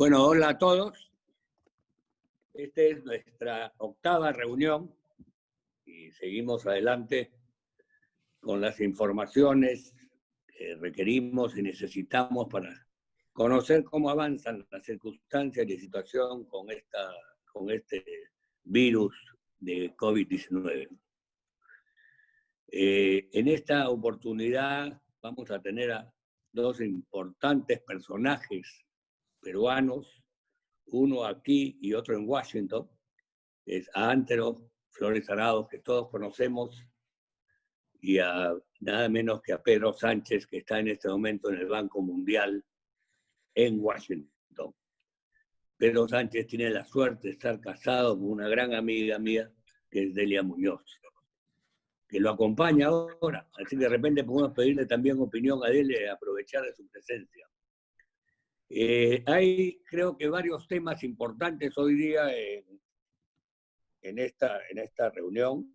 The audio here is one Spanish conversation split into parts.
Bueno, hola a todos. Esta es nuestra 8ª reunión y seguimos adelante con las informaciones que requerimos y necesitamos para conocer cómo avanzan las circunstancias y la situación con este virus de COVID-19. En esta oportunidad vamos a tener a dos importantes personajes peruanos, uno aquí y otro en Washington. Es a Antero Flores Arado, que todos conocemos, y a nada menos que a Pedro Sánchez, que está en este momento en el Banco Mundial en Washington. Pedro Sánchez tiene la suerte de estar casado con una gran amiga mía, que es Delia Muñoz, que lo acompaña ahora. Así que de repente podemos pedirle también opinión a Delia y aprovechar de su presencia. Hay, creo que, varios temas importantes hoy día en esta reunión,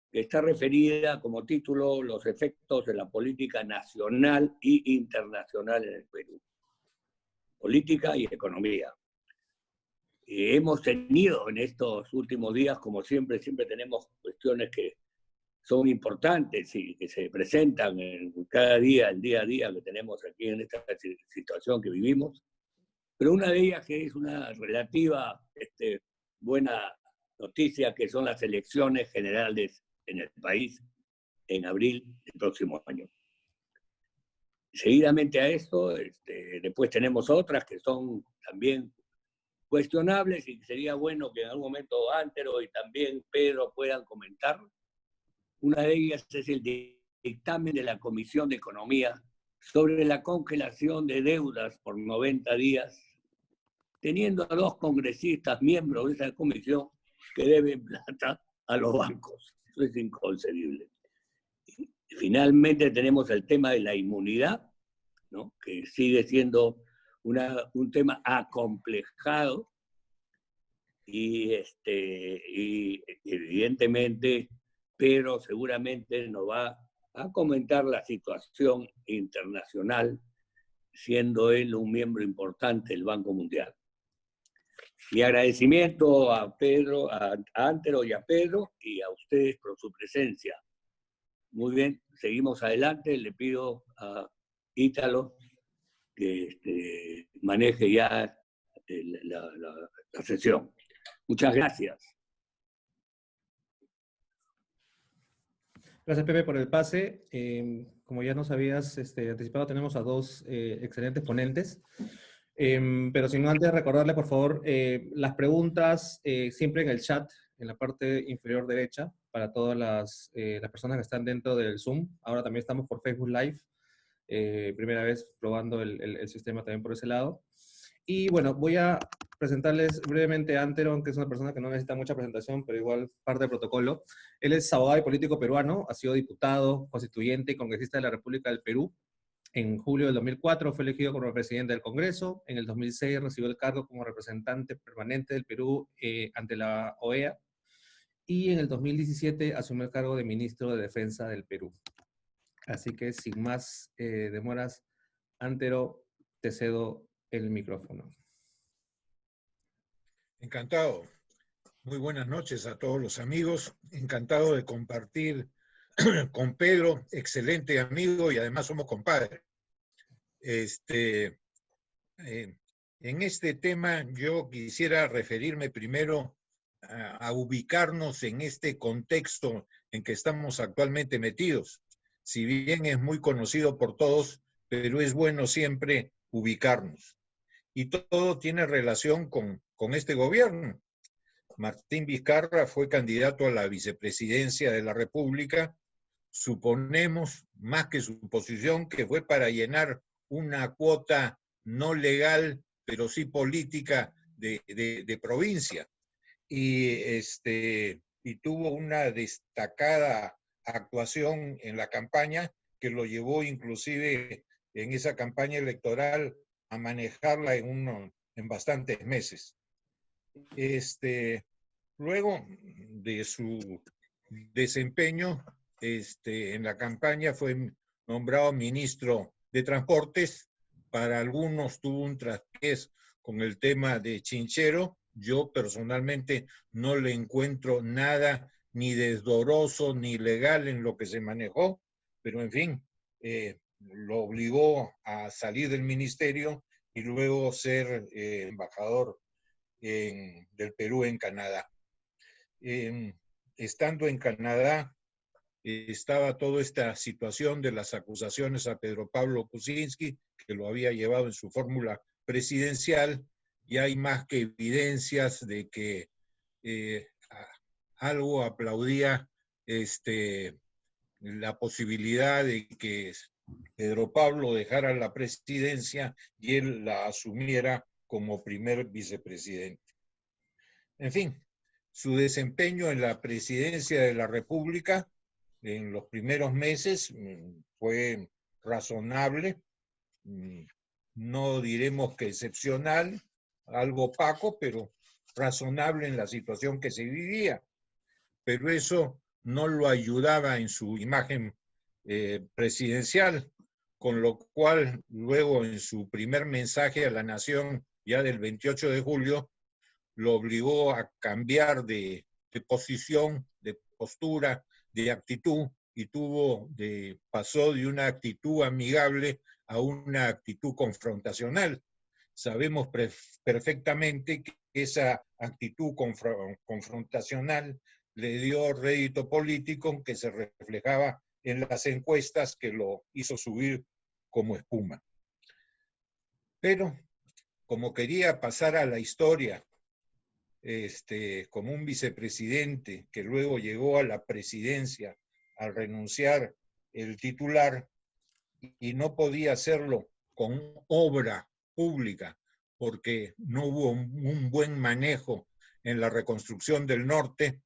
que está referida como título los efectos de la política nacional e internacional en el Perú. Política y economía. Hemos tenido en estos últimos días, como siempre tenemos cuestiones que son importantes y que se presentan en cada día, el día a día que tenemos aquí en esta situación que vivimos, pero una de ellas que es una relativa buena noticia, que son las elecciones generales en el país en abril del próximo año. Seguidamente a esto, después tenemos otras que son también cuestionables y sería bueno que en algún momento Antero y también Pedro puedan comentar. Una de ellas es el dictamen de la Comisión de Economía sobre la congelación de deudas por 90 días, teniendo a dos congresistas miembros de esa comisión que deben plata a los bancos. Eso es inconcebible. Finalmente tenemos el tema de la inmunidad, ¿no?, que sigue siendo un tema acomplejado y evidentemente Pedro seguramente nos va a comentar la situación internacional, siendo él un miembro importante del Banco Mundial. Mi agradecimiento a Pedro, a Antero y a Pedro y a ustedes por su presencia. Muy bien, seguimos adelante. Le pido a Ítalo que maneje ya la sesión. Muchas gracias. Gracias, Pepe, por el pase. Como ya nos habías anticipado, tenemos a dos excelentes ponentes. Pero sin antes recordarle, por favor, las preguntas siempre en el chat, en la parte inferior derecha, para todas las personas que están dentro del Zoom. Ahora también estamos por Facebook Live. Primera vez probando el sistema también por ese lado. Y bueno, voy a presentarles brevemente a Antero, que es una persona que no necesita mucha presentación, pero igual parte del protocolo. Él es abogado y político peruano, ha sido diputado, constituyente y congresista de la República del Perú. En julio del 2004 fue elegido como presidente del Congreso. En el 2006 recibió el cargo como representante permanente del Perú ante la OEA. Y en el 2017 asumió el cargo de ministro de Defensa del Perú. Así que sin más demoras, Antero, te cedo el micrófono. Encantado. Muy buenas noches a todos los amigos. Encantado de compartir con Pedro, excelente amigo y además somos compadres. En este tema yo quisiera referirme primero a ubicarnos en este contexto en que estamos actualmente metidos. Si bien es muy conocido por todos, pero es bueno siempre ubicarnos. Y todo tiene relación con este gobierno. Martín Vizcarra fue candidato a la vicepresidencia de la República. Suponemos, más que suposición, que fue para llenar una cuota no legal, pero sí política de provincia. Y tuvo una destacada actuación en la campaña que lo llevó inclusive en esa campaña electoral a manejarla en bastantes meses. Luego de su desempeño en la campaña fue nombrado ministro de Transportes para algunos tuvo un traspiés con el tema de Chinchero. Yo personalmente no le encuentro nada ni desdoroso ni legal en lo que se manejó, pero en fin, lo obligó a salir del ministerio y luego ser embajador del Perú en Canadá. Estando en Canadá, estaba toda esta situación de las acusaciones a Pedro Pablo Kuczynski, que lo había llevado en su fórmula presidencial, y hay más que evidencias de que algo aplaudía la posibilidad de que Pedro Pablo dejara la presidencia y él la asumiera como primer vicepresidente. En fin, su desempeño en la presidencia de la República en los primeros meses fue razonable, no diremos que excepcional, algo opaco, pero razonable en la situación que se vivía. Pero eso no lo ayudaba en su imagen presidencial, con lo cual luego en su primer mensaje a la nación, ya del 28 de julio, lo obligó a cambiar de posición, de postura, de actitud, y pasó de una actitud amigable a una actitud confrontacional. Sabemos perfectamente que esa actitud confrontacional le dio rédito político que se reflejaba en las encuestas, que lo hizo subir como espuma. Pero como quería pasar a la historia como un vicepresidente que luego llegó a la presidencia al renunciar el titular, y no podía hacerlo con obra pública porque no hubo un buen manejo en la reconstrucción del norte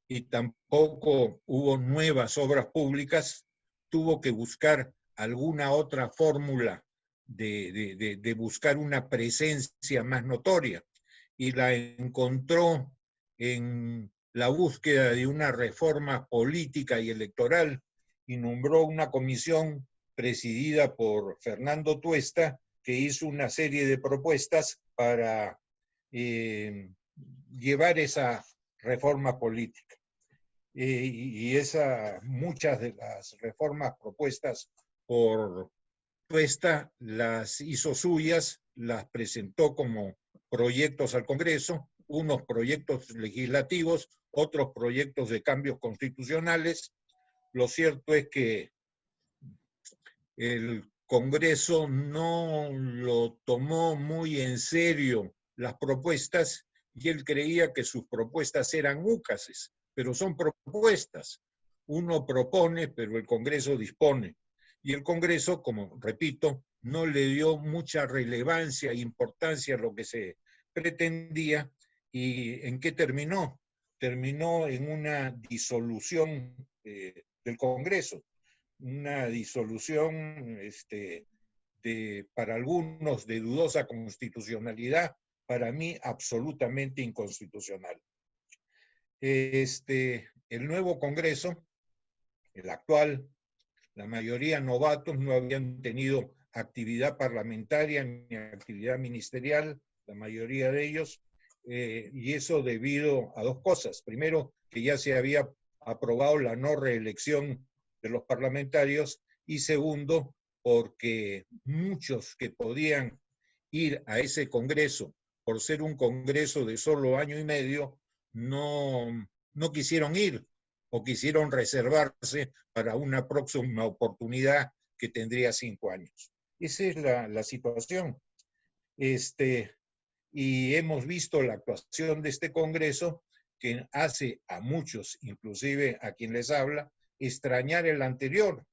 y tampoco hubo nuevas obras públicas, tuvo que buscar alguna otra fórmula de buscar una presencia más notoria, y la encontró en la búsqueda de una reforma política y electoral, y nombró una comisión presidida por Fernando Tuesta, que hizo una serie de propuestas para llevar esa reforma política. Muchas de las reformas propuestas por Tuesta las hizo suyas, las presentó como proyectos al Congreso, unos proyectos legislativos, otros proyectos de cambios constitucionales. Lo cierto es que el Congreso no lo tomó muy en serio las propuestas, y él creía que sus propuestas eran úcases, pero son propuestas. Uno propone, pero el Congreso dispone. Y el Congreso, como repito, no le dio mucha relevancia e importancia a lo que se pretendía. ¿Y en qué terminó? Terminó en una disolución del Congreso, una disolución para algunos de dudosa constitucionalidad, para mí absolutamente inconstitucional. El nuevo Congreso, el actual, la mayoría novatos, no habían tenido actividad parlamentaria ni actividad ministerial, la mayoría de ellos, y eso debido a dos cosas. Primero, que ya se había aprobado la no reelección de los parlamentarios, y segundo, porque muchos que podían ir a ese Congreso, por ser un Congreso de solo año y medio, no quisieron ir, o quisieron reservarse para una próxima oportunidad que tendría 5 años. Esa es la situación. Y hemos visto la actuación de este Congreso, que hace a muchos, inclusive a quien les habla, extrañar el anterior.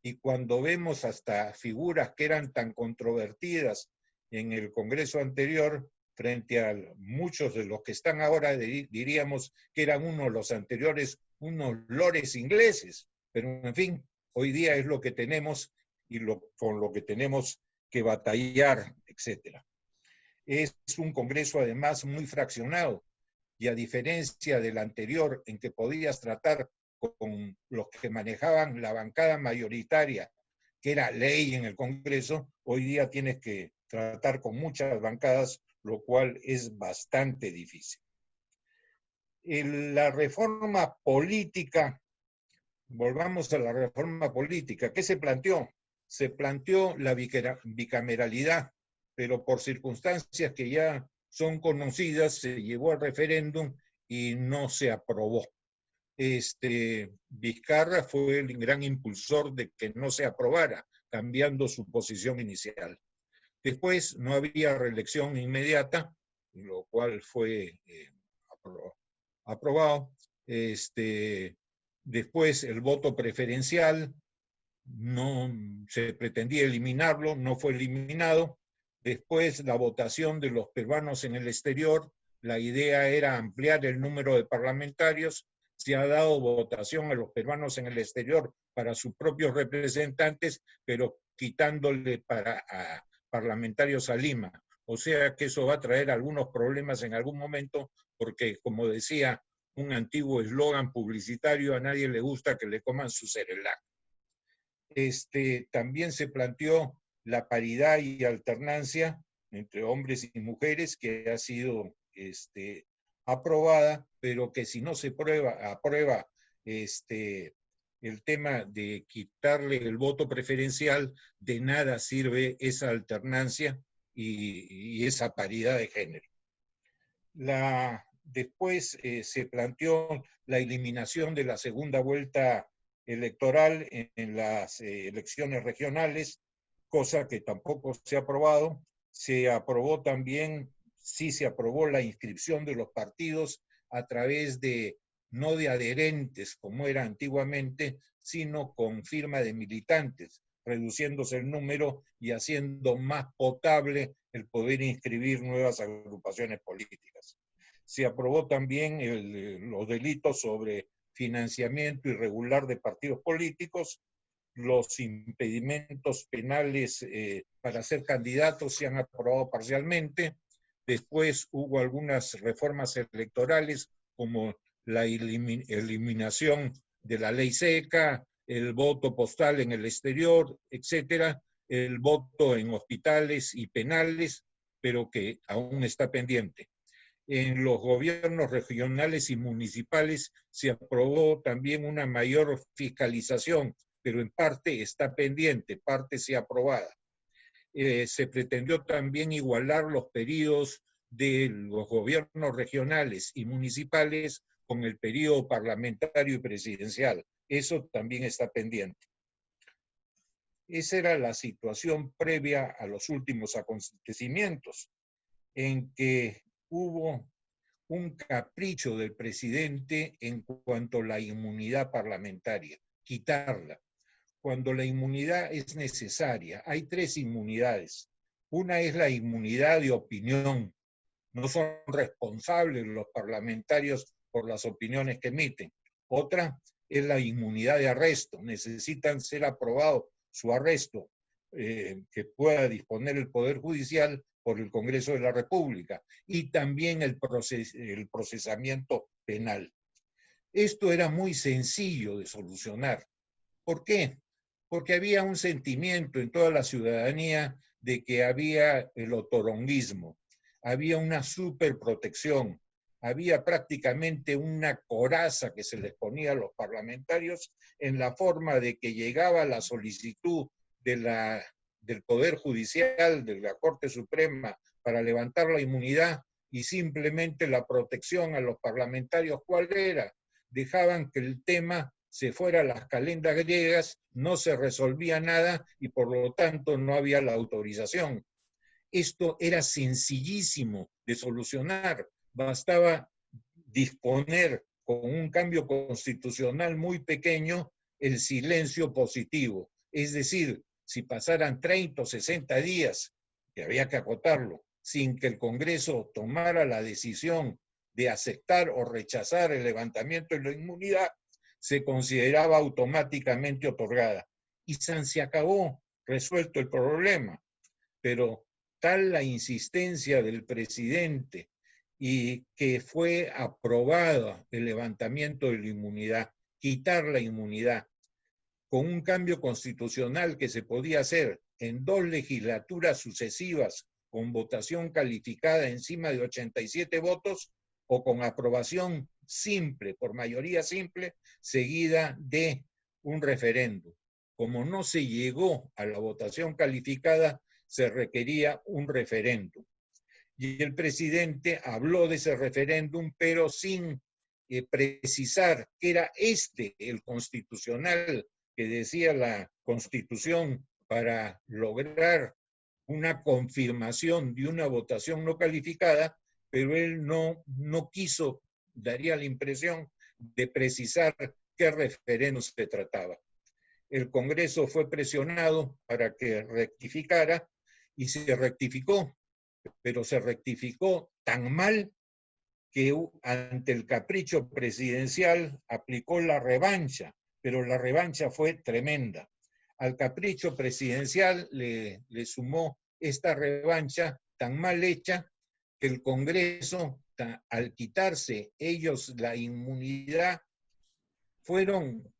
Y cuando vemos hasta figuras que eran tan controvertidas en el Congreso anterior, frente a muchos de los que están ahora, diríamos que eran los anteriores, unos lores ingleses. Pero en fin, hoy día es lo que tenemos, y con lo que tenemos que batallar, etc. Es un Congreso además muy fraccionado, y a diferencia del anterior, en que podías tratar con los que manejaban la bancada mayoritaria, que era ley en el Congreso, hoy día tienes que tratar con muchas bancadas, lo cual es bastante difícil. La reforma política, volvamos a la reforma política, ¿qué se planteó? Se planteó la bicameralidad, pero por circunstancias que ya son conocidas, se llevó al referéndum y no se aprobó. Vizcarra fue el gran impulsor de que no se aprobara, cambiando su posición inicial. Después no había reelección inmediata, lo cual fue aprobado. Después el voto preferencial, no se pretendía eliminarlo, no fue eliminado. Después la votación de los peruanos en el exterior, la idea era ampliar el número de parlamentarios. Se ha dado votación a los peruanos en el exterior para sus propios representantes, pero quitándole a parlamentarios a Lima. O sea que eso va a traer algunos problemas en algún momento, porque como decía un antiguo eslogan publicitario, a nadie le gusta que le coman su cerelac. También se planteó la paridad y alternancia entre hombres y mujeres, que ha sido aprobada, pero que si no se aprueba el tema de quitarle el voto preferencial, de nada sirve esa alternancia y esa paridad de género. Después se planteó la eliminación de la segunda vuelta electoral en las elecciones regionales, cosa que tampoco se ha aprobado. Se aprobó también, sí se aprobó la inscripción de los partidos a través de, no de adherentes como era antiguamente, sino con firma de militantes, reduciéndose el número y haciendo más potable el poder inscribir nuevas agrupaciones políticas. Se aprobó también los delitos sobre financiamiento irregular de partidos políticos, los impedimentos penales para ser candidatos se han aprobado parcialmente. Después hubo algunas reformas electorales como la eliminación de la ley seca, el voto postal en el exterior, etcétera, el voto en hospitales y penales, pero que aún está pendiente. En los gobiernos regionales y municipales se aprobó también una mayor fiscalización, pero en parte está pendiente, parte se ha aprobada. Se pretendió también igualar los periodos de los gobiernos regionales y municipales con el periodo parlamentario y presidencial. Eso también está pendiente. Esa era la situación previa a los últimos acontecimientos, en que hubo un capricho del presidente en cuanto a la inmunidad parlamentaria, quitarla. Cuando la inmunidad es necesaria, hay tres inmunidades. Una es la inmunidad de opinión. No son responsables los parlamentarios por las opiniones que emiten. Otra es la inmunidad de arresto. Necesitan ser aprobado su arresto, que pueda disponer el Poder Judicial por el Congreso de la República, y también el procesamiento penal. Esto era muy sencillo de solucionar. ¿Por qué? Porque había un sentimiento en toda la ciudadanía de que había el otoronguismo, había una superprotección, había prácticamente una coraza que se les ponía a los parlamentarios en la forma de que llegaba la solicitud del Poder Judicial, de la Corte Suprema, para levantar la inmunidad, y simplemente la protección a los parlamentarios, ¿cuál era? Dejaban que el tema se fuera a las calendas griegas, no se resolvía nada y por lo tanto no había la autorización. Esto era sencillísimo de solucionar, bastaba disponer con un cambio constitucional muy pequeño el silencio positivo, es decir, si pasaran 30 o 60 días, que había que acotarlo, sin que el Congreso tomara la decisión de aceptar o rechazar el levantamiento de la inmunidad, se consideraba automáticamente otorgada. Y se acabó, resuelto el problema. Pero tal la insistencia del presidente y que fue aprobado el levantamiento de la inmunidad, quitar la inmunidad, con un cambio constitucional que se podía hacer en 2 legislaturas sucesivas con votación calificada encima de 87 votos o con aprobación simple, por mayoría simple, seguida de un referéndum. Como no se llegó a la votación calificada, se requería un referéndum. Y el presidente habló de ese referéndum, pero sin precisar que era el constitucional que decía la Constitución para lograr una confirmación de una votación no calificada, pero él no quiso, daría la impresión, de precisar qué referéndum se trataba. El Congreso fue presionado para que rectificara y se rectificó, pero se rectificó tan mal que ante el capricho presidencial aplicó la revancha, pero la revancha fue tremenda. Al capricho presidencial le sumó esta revancha tan mal hecha que el Congreso, al quitarse ellos la inmunidad, fueron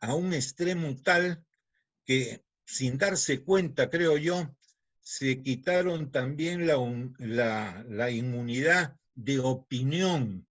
a un extremo tal que, sin darse cuenta, creo yo, se quitaron también la inmunidad de opinión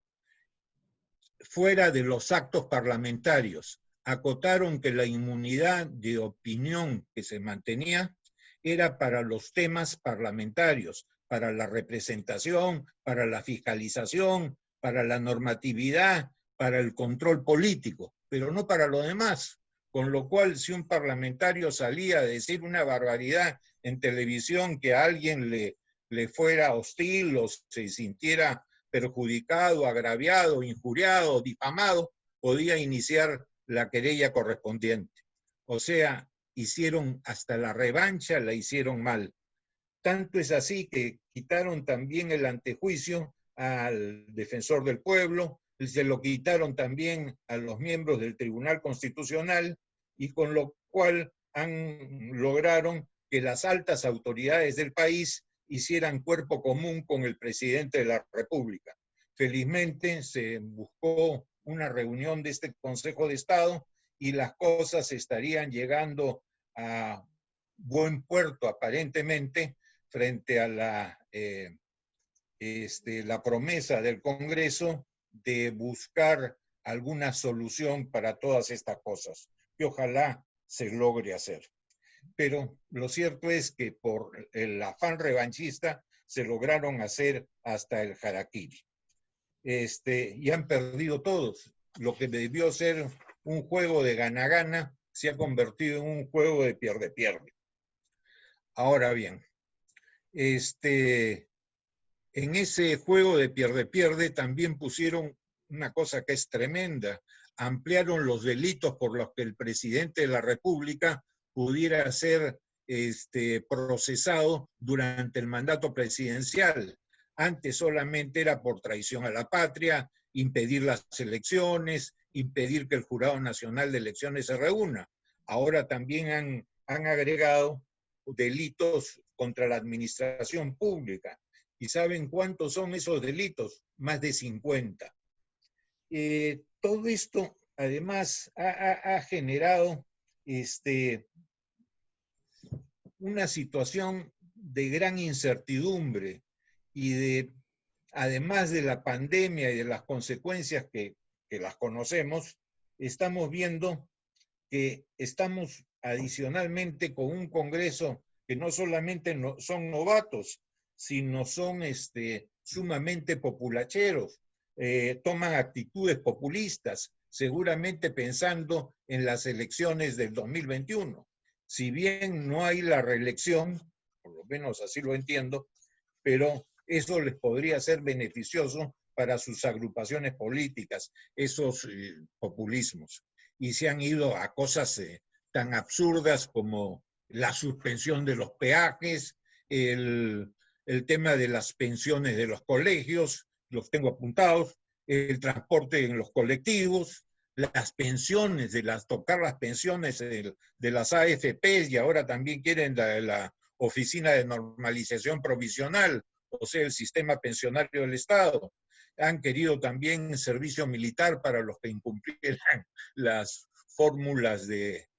fuera de los actos parlamentarios. Acotaron que la inmunidad de opinión que se mantenía era para los temas parlamentarios, para la representación, para la fiscalización, para la normatividad, para el control político, pero no para lo demás. Con lo cual, si un parlamentario salía a decir una barbaridad en televisión que a alguien le fuera hostil o se sintiera perjudicado, agraviado, injuriado, difamado, podía iniciar la querella correspondiente. O sea, hicieron hasta la revancha, la hicieron mal. Tanto es así que quitaron también el antejuicio al defensor del pueblo, se lo quitaron también a los miembros del Tribunal Constitucional, y con lo cual lograron que las altas autoridades del país hicieran cuerpo común con el presidente de la República. Felizmente se buscó una reunión de este Consejo de Estado y las cosas estarían llegando a buen puerto aparentemente frente a la promesa del Congreso de buscar alguna solución para todas estas cosas, que ojalá se logre hacer. Pero lo cierto es que por el afán revanchista se lograron hacer hasta el harakiri. Y han perdido todos. Lo que debió ser un juego de gana-gana se ha convertido en un juego de pierde-pierde. Ahora bien, en ese juego de pierde-pierde también pusieron una cosa que es tremenda. Ampliaron los delitos por los que el presidente de la República pudiera ser procesado durante el mandato presidencial. Antes solamente era por traición a la patria, impedir las elecciones, impedir que el Jurado Nacional de Elecciones se reúna. Ahora también han agregado delitos contra la administración pública. ¿Y saben cuántos son esos delitos? Más de 50. Todo esto, además, ha generado una situación de gran incertidumbre y además de la pandemia y de las consecuencias que las conocemos, estamos viendo que estamos adicionalmente con un Congreso que no solamente son novatos, sino son sumamente populacheros, toman actitudes populistas, seguramente pensando en las elecciones del 2021. Si bien no hay la reelección, por lo menos así lo entiendo, pero eso les podría ser beneficioso para sus agrupaciones políticas, esos populismos. Y se han ido a cosas tan absurdas como la suspensión de los peajes, el tema de las pensiones de los colegios, los tengo apuntados, el transporte en los colectivos, las pensiones, tocar las pensiones de las AFPs, y ahora también quieren la Oficina de Normalización Provisional, o sea, el sistema pensionario del Estado. Han querido también servicio militar para los que incumplieran las fórmulas de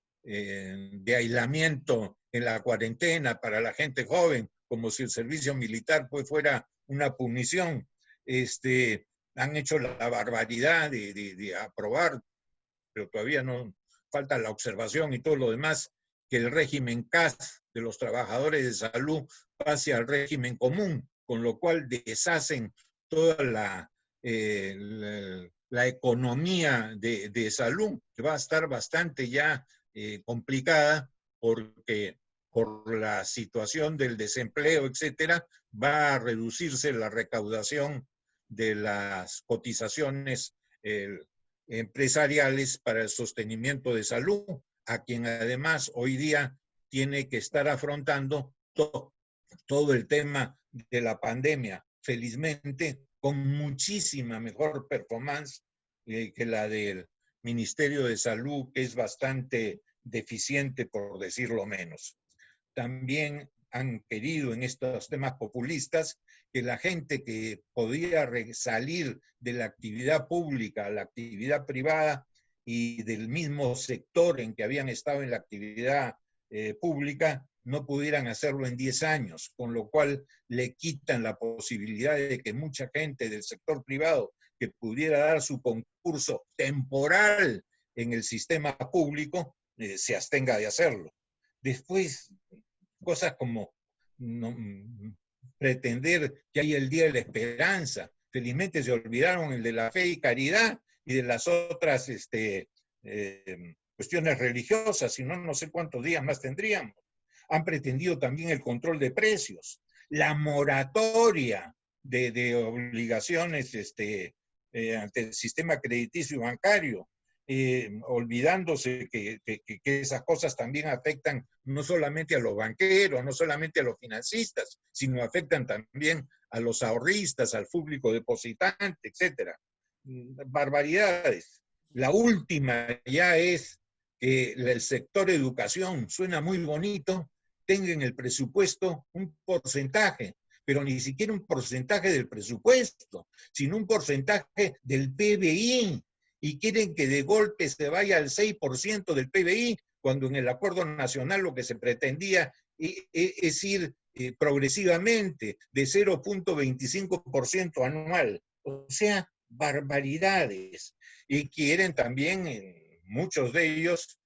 aislamiento en la cuarentena para la gente joven, como si el servicio militar pues fuera una punición. Han hecho la barbaridad de aprobar, pero todavía no falta la observación y todo lo demás, que el régimen CAS de los trabajadores de salud pase al régimen común, con lo cual deshacen toda la economía de salud, que va a estar bastante ya complicada, porque por la situación del desempleo, etcétera, va a reducirse la recaudación de las cotizaciones empresariales para el sostenimiento de salud, a quien además hoy día tiene que estar afrontando todo el tema de la pandemia, felizmente con muchísima mejor performance que la del Ministerio de Salud, que es bastante deficiente, por decirlo menos. También han querido en estos temas populistas que la gente que podía salir de la actividad pública a la actividad privada y del mismo sector en que habían estado en la actividad pública, no pudieran hacerlo en 10 años, con lo cual le quitan la posibilidad de que mucha gente del sector privado que pudiera dar su concurso temporal en el sistema público se abstenga de hacerlo. Después, cosas como pretender que hay el Día de la Esperanza. Felizmente se olvidaron el de la fe y caridad y de las otras cuestiones religiosas, si no, no sé cuántos días más tendríamos. Han pretendido también el control de precios, la moratoria de obligaciones ante el sistema crediticio y bancario, olvidándose que esas cosas también afectan no solamente a los banqueros, no solamente a los financistas, sino afectan también a los ahorristas, al público depositante, etc. Barbaridades. La última ya es que el sector educación suena muy bonito, tenga en el presupuesto un porcentaje, pero ni siquiera un porcentaje del presupuesto, sino un porcentaje del PBI, y quieren que de golpe se vaya al 6% del PBI, cuando en el acuerdo nacional lo que se pretendía es ir progresivamente de 0.25% anual. O sea, barbaridades. Y quieren también, muchos de ellos,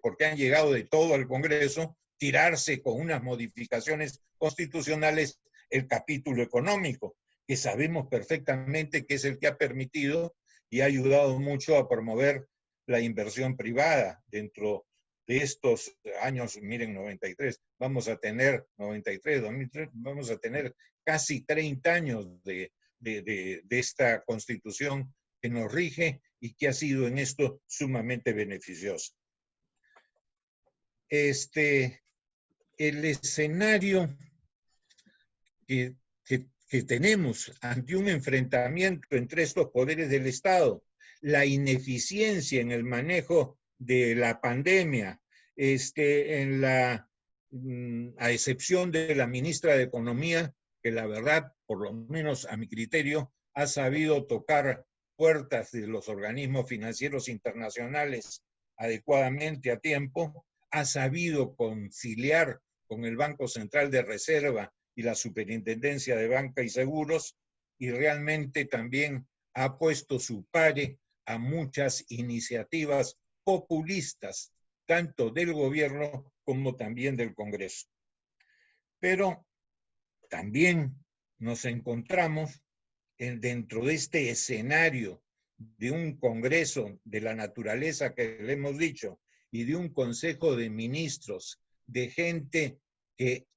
porque han llegado de todo al Congreso, tirarse con unas modificaciones constitucionales el capítulo económico, que sabemos perfectamente que es el que ha permitido y ha ayudado mucho a promover la inversión privada. Dentro de estos años, miren, 93, vamos a tener 93, 2003, vamos a tener casi 30 años de esta Constitución que nos rige y que ha sido en esto sumamente beneficiosa. El escenario que tenemos ante un enfrentamiento entre estos poderes del Estado, la ineficiencia en el manejo de la pandemia, a excepción de la ministra de Economía, que la verdad, por lo menos a mi criterio, ha sabido tocar puertas de los organismos financieros internacionales adecuadamente a tiempo, ha sabido conciliar con el Banco Central de Reserva y la Superintendencia de Banca y Seguros, y realmente también ha puesto su pare a muchas iniciativas populistas, tanto del gobierno como también del Congreso. Pero también nos encontramos dentro de este escenario de un Congreso de la naturaleza que le hemos dicho y de un Consejo de Ministros de gente que,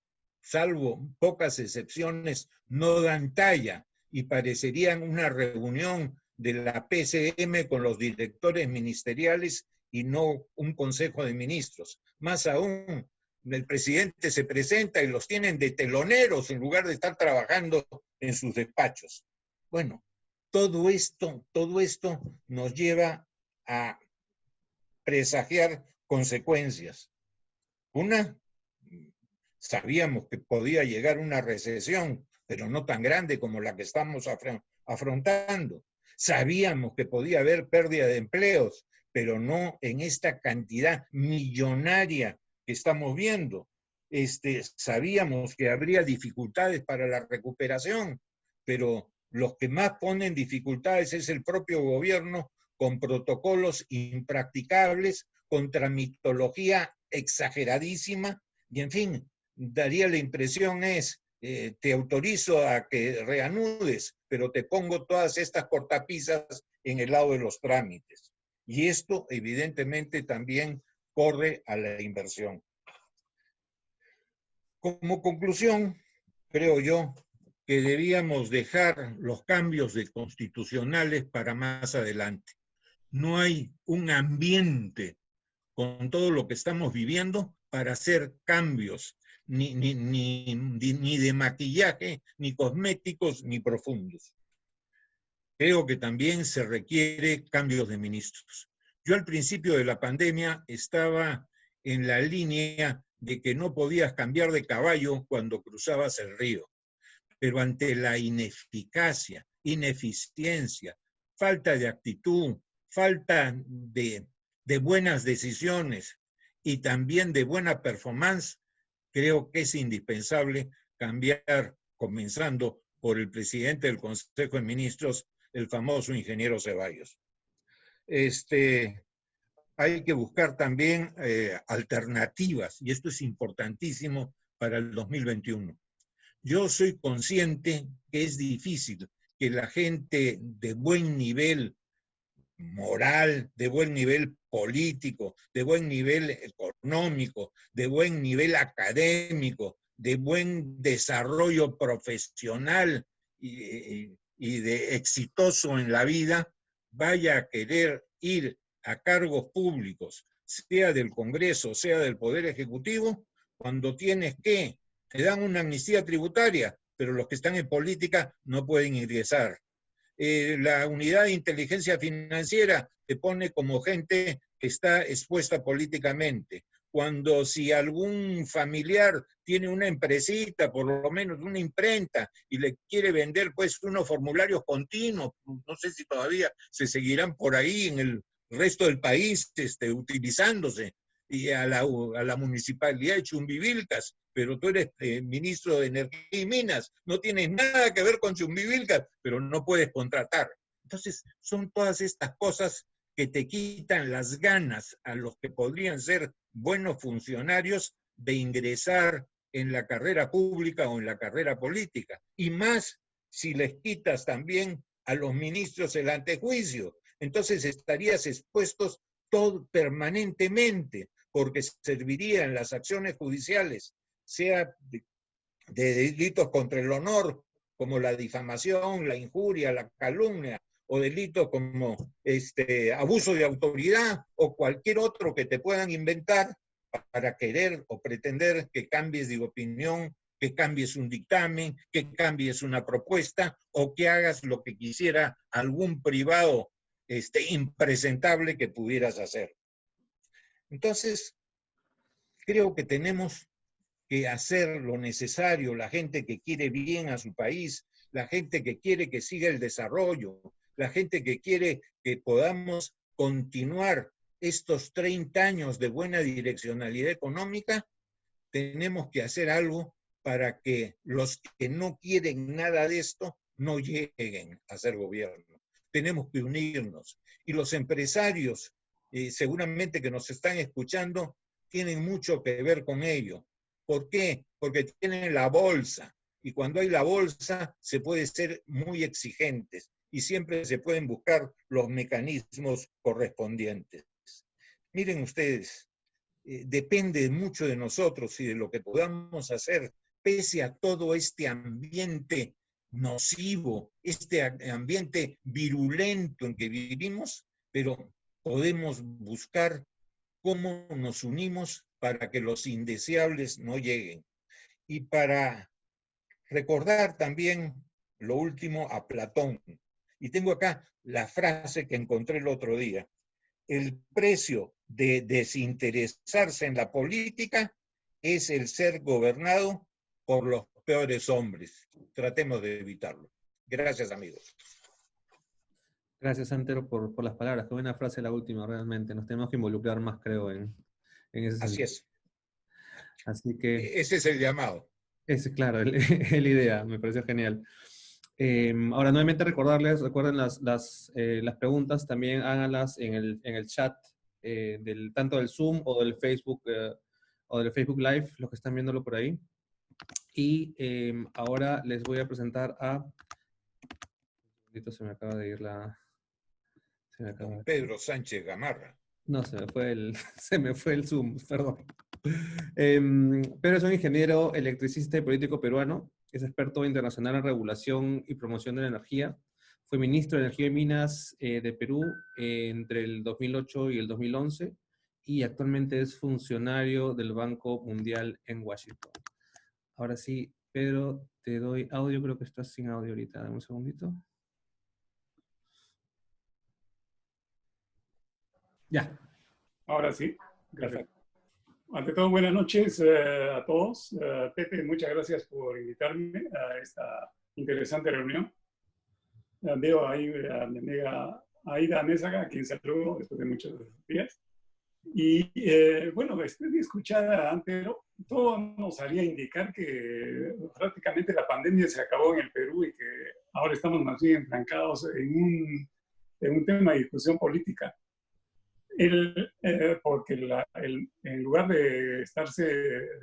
salvo pocas excepciones, no dan talla y parecerían una reunión de la PCM con los directores ministeriales y no un Consejo de Ministros. Más aún, el presidente se presenta y los tienen de teloneros en lugar de estar trabajando en sus despachos. Bueno, todo esto nos lleva a presagiar consecuencias. Una, sabíamos que podía llegar una recesión, pero no tan grande como la que estamos afrontando. Sabíamos que podía haber pérdida de empleos, pero no en esta cantidad millonaria que estamos viendo. Sabíamos que habría dificultades para la recuperación, pero los que más ponen dificultades es el propio gobierno, con protocolos impracticables, con tramitología exageradísima, y en fin, daría la impresión te autorizo a que reanudes, pero te pongo todas estas cortapisas en el lado de los trámites. Y esto evidentemente también corre a la inversión. Como conclusión, creo yo que debíamos dejar los cambios constitucionales para más adelante. No hay un ambiente con todo lo que estamos viviendo para hacer cambios, ni de maquillaje, ni cosméticos, ni profundos. Creo que también se requiere cambios de ministros. Yo al principio de la pandemia estaba en la línea de que no podías cambiar de caballo cuando cruzabas el río, pero ante la ineficacia, ineficiencia, falta de actitud, falta de buenas decisiones y también de buena performance, creo que es indispensable cambiar, comenzando por el presidente del Consejo de Ministros, el famoso ingeniero Ceballos. Hay que buscar también alternativas, y esto es importantísimo para el 2021. Yo soy consciente que es difícil que la gente de buen nivel moral, de buen nivel político, de buen nivel económico, de buen nivel académico, de buen desarrollo profesional y de exitoso en la vida, vaya a querer ir a cargos públicos, sea del Congreso, sea del Poder Ejecutivo, cuando te dan una amnistía tributaria, pero los que están en política no pueden ingresar. La unidad de inteligencia financiera te pone como gente que está expuesta políticamente. Cuando si algún familiar tiene una empresita, por lo menos una imprenta, y le quiere vender pues unos formularios continuos, no sé si todavía se seguirán por ahí en el resto del país utilizándose, y a la municipalidad de Chumbivilcas, pero tú eres ministro de Energía y Minas, no tienes nada que ver con Chumbivilcas, pero no puedes contratar. Entonces, son todas estas cosas que te quitan las ganas a los que podrían ser buenos funcionarios de ingresar en la carrera pública o en la carrera política. Y más si les quitas también a los ministros el antejuicio. Entonces estarías expuestos permanentemente, porque servirían las acciones judiciales, sea de delitos contra el honor, como la difamación, la injuria, la calumnia, o delitos como abuso de autoridad o cualquier otro que te puedan inventar para querer o pretender que cambies de opinión, que cambies un dictamen, que cambies una propuesta o que hagas lo que quisiera algún privado impresentable que pudieras hacer. Entonces, creo que tenemos que hacer lo necesario, la gente que quiere bien a su país, la gente que quiere que siga el desarrollo, la gente que quiere que podamos continuar estos 30 años de buena direccionalidad económica, tenemos que hacer algo para que los que no quieren nada de esto no lleguen a ser gobierno. Tenemos que unirnos. Y los empresarios, seguramente que nos están escuchando, tienen mucho que ver con ello. ¿Por qué? Porque tienen la bolsa. Y cuando hay la bolsa, se puede ser muy exigentes y siempre se pueden buscar los mecanismos correspondientes. Miren ustedes, depende mucho de nosotros y de lo que podamos hacer, pese a todo este ambiente nocivo, este ambiente virulento en que vivimos, pero podemos buscar cómo nos unimos para que los indeseables no lleguen. Y para recordar también lo último a Platón. Y tengo acá la frase que encontré el otro día. El precio de desinteresarse en la política es el ser gobernado por los peores hombres. Tratemos de evitarlo. Gracias, amigos. Gracias, Antero, por las palabras. Qué buena frase la última, realmente. Nos tenemos que involucrar más, creo, en ese Así sentido. es. Así que, Ese es el llamado. es claro, es la idea, me pareció genial. Ahora, nuevamente recordarles, recuerden las preguntas, también háganlas en el chat, tanto del Zoom o del Facebook Live, los que están viéndolo por ahí. Y ahora les voy a presentar a... Se me acaba de ir la... Don Pedro Sánchez Gamarra. No, se me fue el Zoom, perdón. Pedro es un ingeniero electricista y político peruano. Es experto internacional en regulación y promoción de la energía. Fue ministro de Energía y Minas de Perú entre el 2008 y el 2011 y actualmente es funcionario del Banco Mundial en Washington. Ahora sí, Pedro, te doy audio. Creo que estás sin audio ahorita. Dame un segundito. Ya. Ahora sí. Perfecto. Ante todo, buenas noches a todos. Pepe, muchas gracias por invitarme a esta interesante reunión. Veo ahí a mi amiga Aida Mésaga, a quien saludo después de muchos días. Y bueno, después de escuchar a Antero, todo nos haría indicar que prácticamente la pandemia se acabó en el Perú y que ahora estamos más bien enfrancados en un tema de discusión política. Porque en lugar de estarse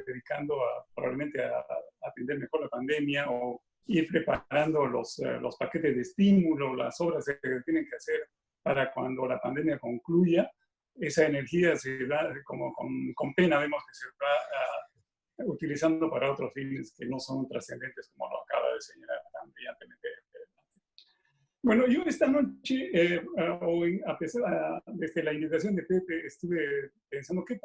dedicando probablemente a atender mejor la pandemia o ir preparando los paquetes de estímulo, las obras que tienen que hacer para cuando la pandemia concluya, esa energía se da, como con pena vemos que se va utilizando para otros fines que no son trascendentes, como lo acaba de señalar tan brillantemente. Bueno, yo esta noche, a pesar desde la invitación de Pepe, estuve pensando qué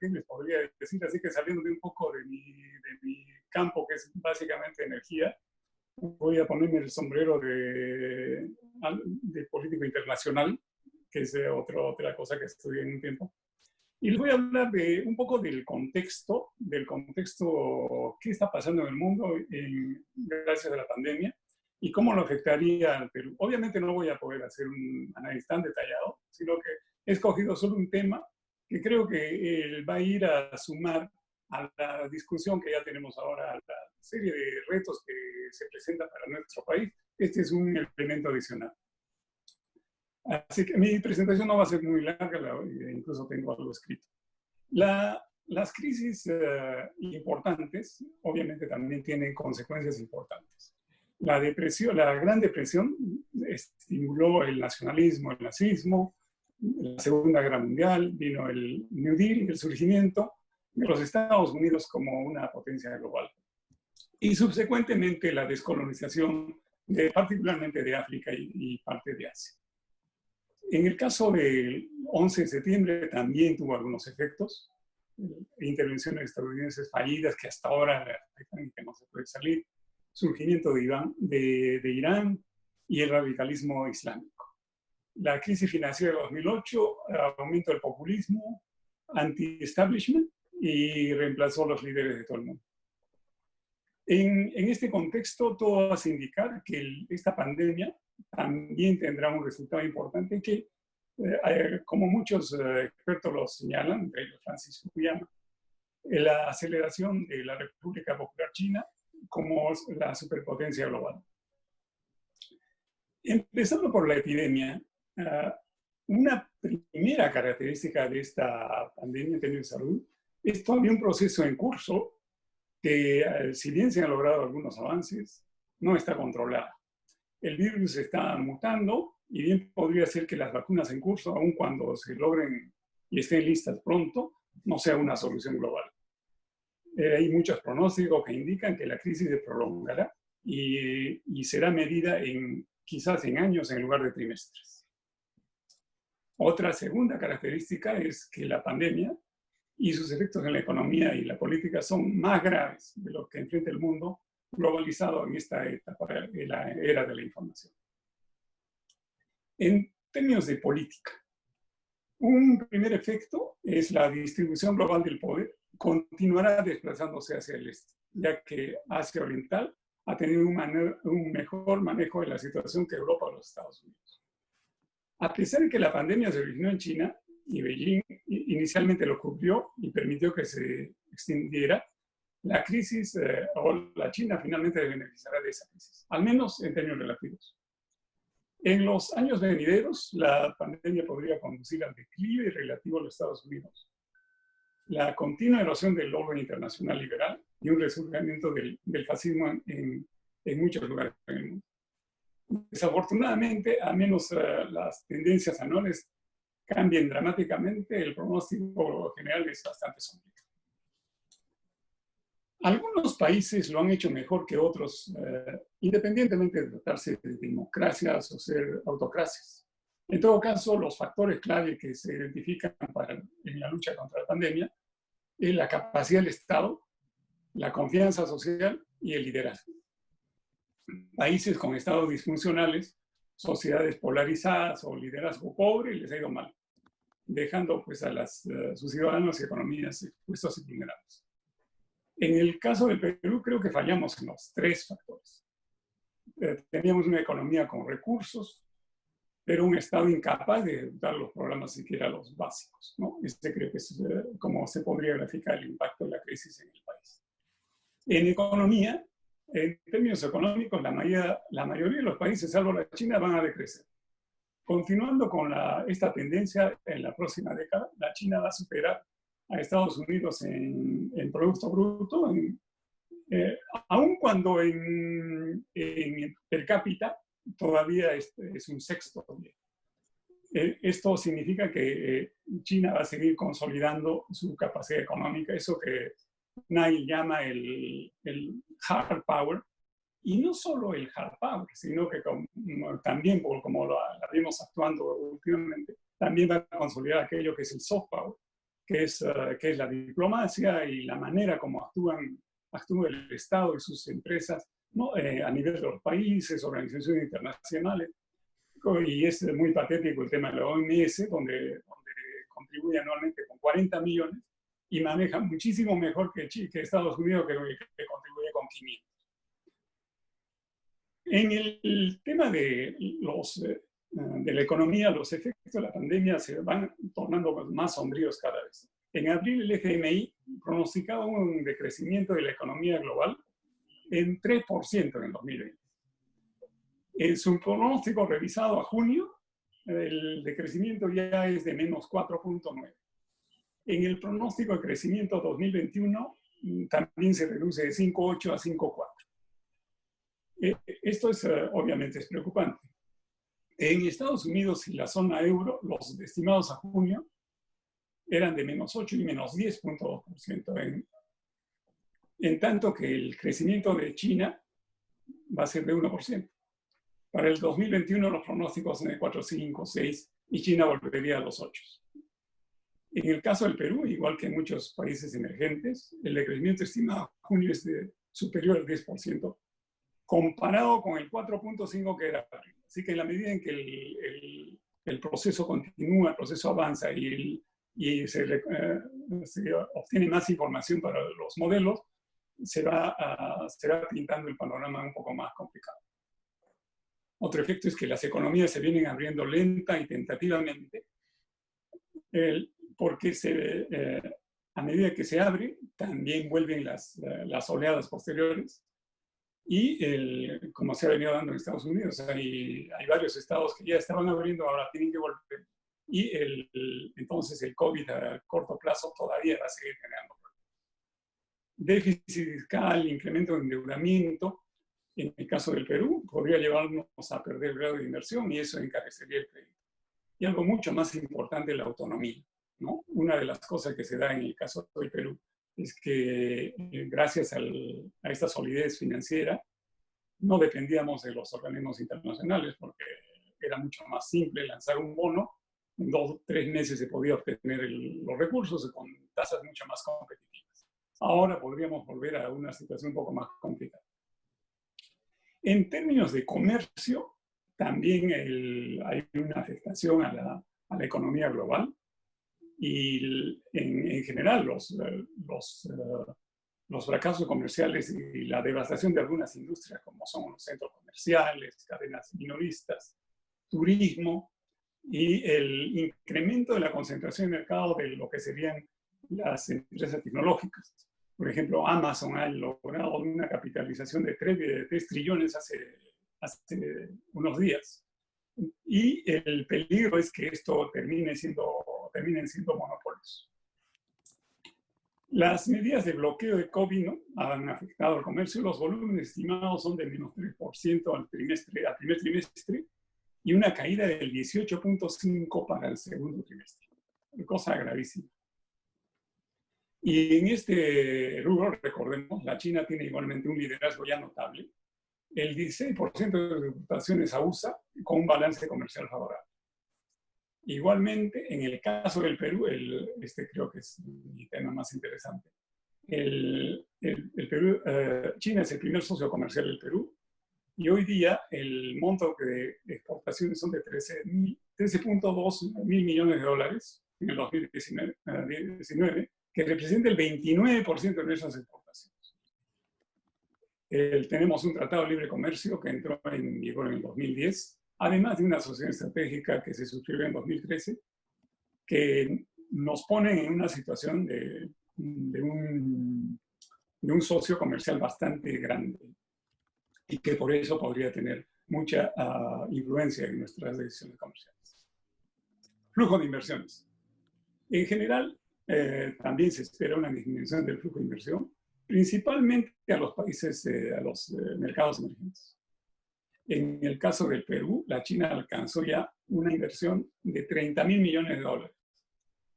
les podría decir, así que saliendo de un poco de mi campo, que es básicamente energía, voy a ponerme el sombrero de político internacional, que es otra cosa que estudié en un tiempo. Y les voy a hablar un poco del contexto, qué está pasando en el mundo gracias a la pandemia, y cómo lo afectaría al Perú. Obviamente no voy a poder hacer un análisis tan detallado, sino que he escogido solo un tema que creo que va a ir a sumar a la discusión que ya tenemos ahora, a la serie de retos que se presentan para nuestro país. Este es un elemento adicional. Así que mi presentación no va a ser muy larga, incluso tengo algo escrito. Las crisis importantes, obviamente, también tienen consecuencias importantes. La Gran Depresión estimuló el nacionalismo, el nazismo. La Segunda Guerra Mundial vino el New Deal y el surgimiento de los Estados Unidos como una potencia global. Y subsecuentemente la descolonización, particularmente de África y parte de Asia. En el caso del 11 de septiembre también tuvo algunos efectos. Intervenciones estadounidenses fallidas que hasta ahora que no se puede salir. Surgimiento de Irán y el radicalismo islámico. La crisis financiera de 2008, aumento del populismo, anti-establishment y reemplazó a los líderes de todo el mundo. En este contexto, todo hace indicar que esta pandemia también tendrá un resultado importante que, como muchos expertos lo señalan, entre ellos Francis Fukuyama, la aceleración de la República Popular China como la superpotencia global. Empezando por la epidemia, una primera característica de esta pandemia en términos de salud es todavía un proceso en curso que, si bien se han logrado algunos avances, no está controlada. El virus está mutando y bien podría ser que las vacunas en curso, aun cuando se logren y estén listas pronto, no sea una solución global. Hay muchos pronósticos que indican que la crisis se prolongará y será medida quizás en años en lugar de trimestres. Otra segunda característica es que la pandemia y sus efectos en la economía y la política son más graves de lo que enfrenta el mundo globalizado en esta etapa de la era de la información. En términos de política, un primer efecto es la distribución global del poder continuará desplazándose hacia el este, ya que Asia Oriental ha tenido un mejor manejo de la situación que Europa o los Estados Unidos. A pesar de que la pandemia se originó en China y Beijing inicialmente lo cubrió y permitió que se extendiera, la crisis o la China finalmente se beneficiará de esa crisis, al menos en términos relativos. En los años venideros, la pandemia podría conducir al declive relativo a los Estados Unidos, la continua erosión del orden internacional liberal y un resurgimiento del fascismo en muchos lugares del mundo. Desafortunadamente, a menos las tendencias anuales cambien dramáticamente, el pronóstico general es bastante sombrío. Algunos países lo han hecho mejor que otros, independientemente de tratarse de democracias o ser autocracias. En todo caso, los factores clave que se identifican en la lucha contra la pandemia es la capacidad del Estado, la confianza social y el liderazgo. Países con estados disfuncionales, sociedades polarizadas o liderazgo pobre les ha ido mal, dejando pues a sus ciudadanos y economías expuestos y vulnerables. En el caso del Perú creo que fallamos en los tres factores. Teníamos una economía con recursos, pero un Estado incapaz de dar los programas siquiera los básicos, ¿no? Creo que es como se podría graficar el impacto de la crisis en el país. En economía, en términos económicos, la mayoría de los países, salvo la China, van a decrecer. Continuando con esta tendencia, en la próxima década, la China va a superar a Estados Unidos en Producto Bruto, aun cuando en per cápita todavía es un sexto. Esto significa que China va a seguir consolidando su capacidad económica, eso que Nay llama el hard power, y no solo el hard power, sino que también, como lo vimos actuando últimamente, también va a consolidar aquello que es el soft power, que es la diplomacia y la manera como actúa el Estado y sus empresas, ¿no? A nivel de los países, organizaciones internacionales. Y es muy patético el tema de la OMS, donde contribuye anualmente con 40 millones y maneja muchísimo mejor que Estados Unidos, que contribuye con 500. En el tema de la economía, los efectos de la pandemia se van tornando más sombríos cada vez. En abril, el FMI pronosticaba un decrecimiento de la economía global en 3% en el 2020. En su pronóstico revisado a junio, el decrecimiento ya es de menos 4.9. En el pronóstico de crecimiento 2021 también se reduce de 5.8 a 5.4. Esto obviamente es preocupante. En Estados Unidos y la zona euro, los estimados a junio eran de menos 8 y menos 10.2%. En tanto que el crecimiento de China va a ser de 1%. Para el 2021 los pronósticos son de 4, 5, 6 y China volvería a los 8. En el caso del Perú, igual que en muchos países emergentes, el decrecimiento estimado a junio es superior al 10%, comparado con el 4.5 que era arriba. Así que en la medida en que el proceso continúa, el proceso avanza y se obtiene más información para los modelos, se va pintando el panorama un poco más complicado. Otro efecto es que las economías se vienen abriendo lenta y tentativamente, porque a medida que se abre, también vuelven las oleadas posteriores. Y como se ha venido dando en Estados Unidos, hay varios estados que ya estaban abriendo, ahora tienen que volver. Y entonces el COVID a corto plazo todavía va a seguir generando problemas. Déficit fiscal, incremento de endeudamiento, en el caso del Perú, podría llevarnos a perder el grado de inversión y eso encarecería el crédito. Y algo mucho más importante, la autonomía, ¿no? Una de las cosas que se da en el caso del Perú es que gracias a esta solidez financiera no dependíamos de los organismos internacionales porque era mucho más simple lanzar un bono, en 2 o 3 meses se podía obtener los recursos con tasas mucho más competitivas. Ahora podríamos volver a una situación un poco más complicada. En términos de comercio, también hay una afectación a la economía global y en general los fracasos comerciales y la devastación de algunas industrias como son los centros comerciales, cadenas minoristas, turismo, y el incremento de la concentración de mercado de lo que serían las empresas tecnológicas. Por ejemplo, Amazon ha logrado una capitalización de 3 trillones hace unos días. Y el peligro es que esto terminen siendo monopolios. Las medidas de bloqueo de COVID, ¿no?, han afectado al comercio. Los volúmenes estimados son de menos 3% al primer trimestre y una caída del 18.5% para el segundo trimestre. Cosa gravísima. Y en este rubro, recordemos, la China tiene igualmente un liderazgo ya notable. El 16% de las exportaciones a USA con un balance comercial favorable. Igualmente, en el caso del Perú, este creo que es mi tema más interesante. El Perú, China es el primer socio comercial del Perú y hoy día el monto de exportaciones son de 13.2 mil millones de dólares en el 2019, que representa el 29% de nuestras exportaciones. Tenemos un tratado de libre comercio que entró en vigor en el 2010, además de una asociación estratégica que se suscribió en 2013, que nos pone en una situación de un socio comercial bastante grande y que por eso podría tener mucha influencia en nuestras decisiones comerciales. Flujo de inversiones. En general, también se espera una disminución del flujo de inversión, principalmente a los países, a los mercados emergentes. En el caso del Perú, la China alcanzó ya una inversión de 30.000 millones de dólares.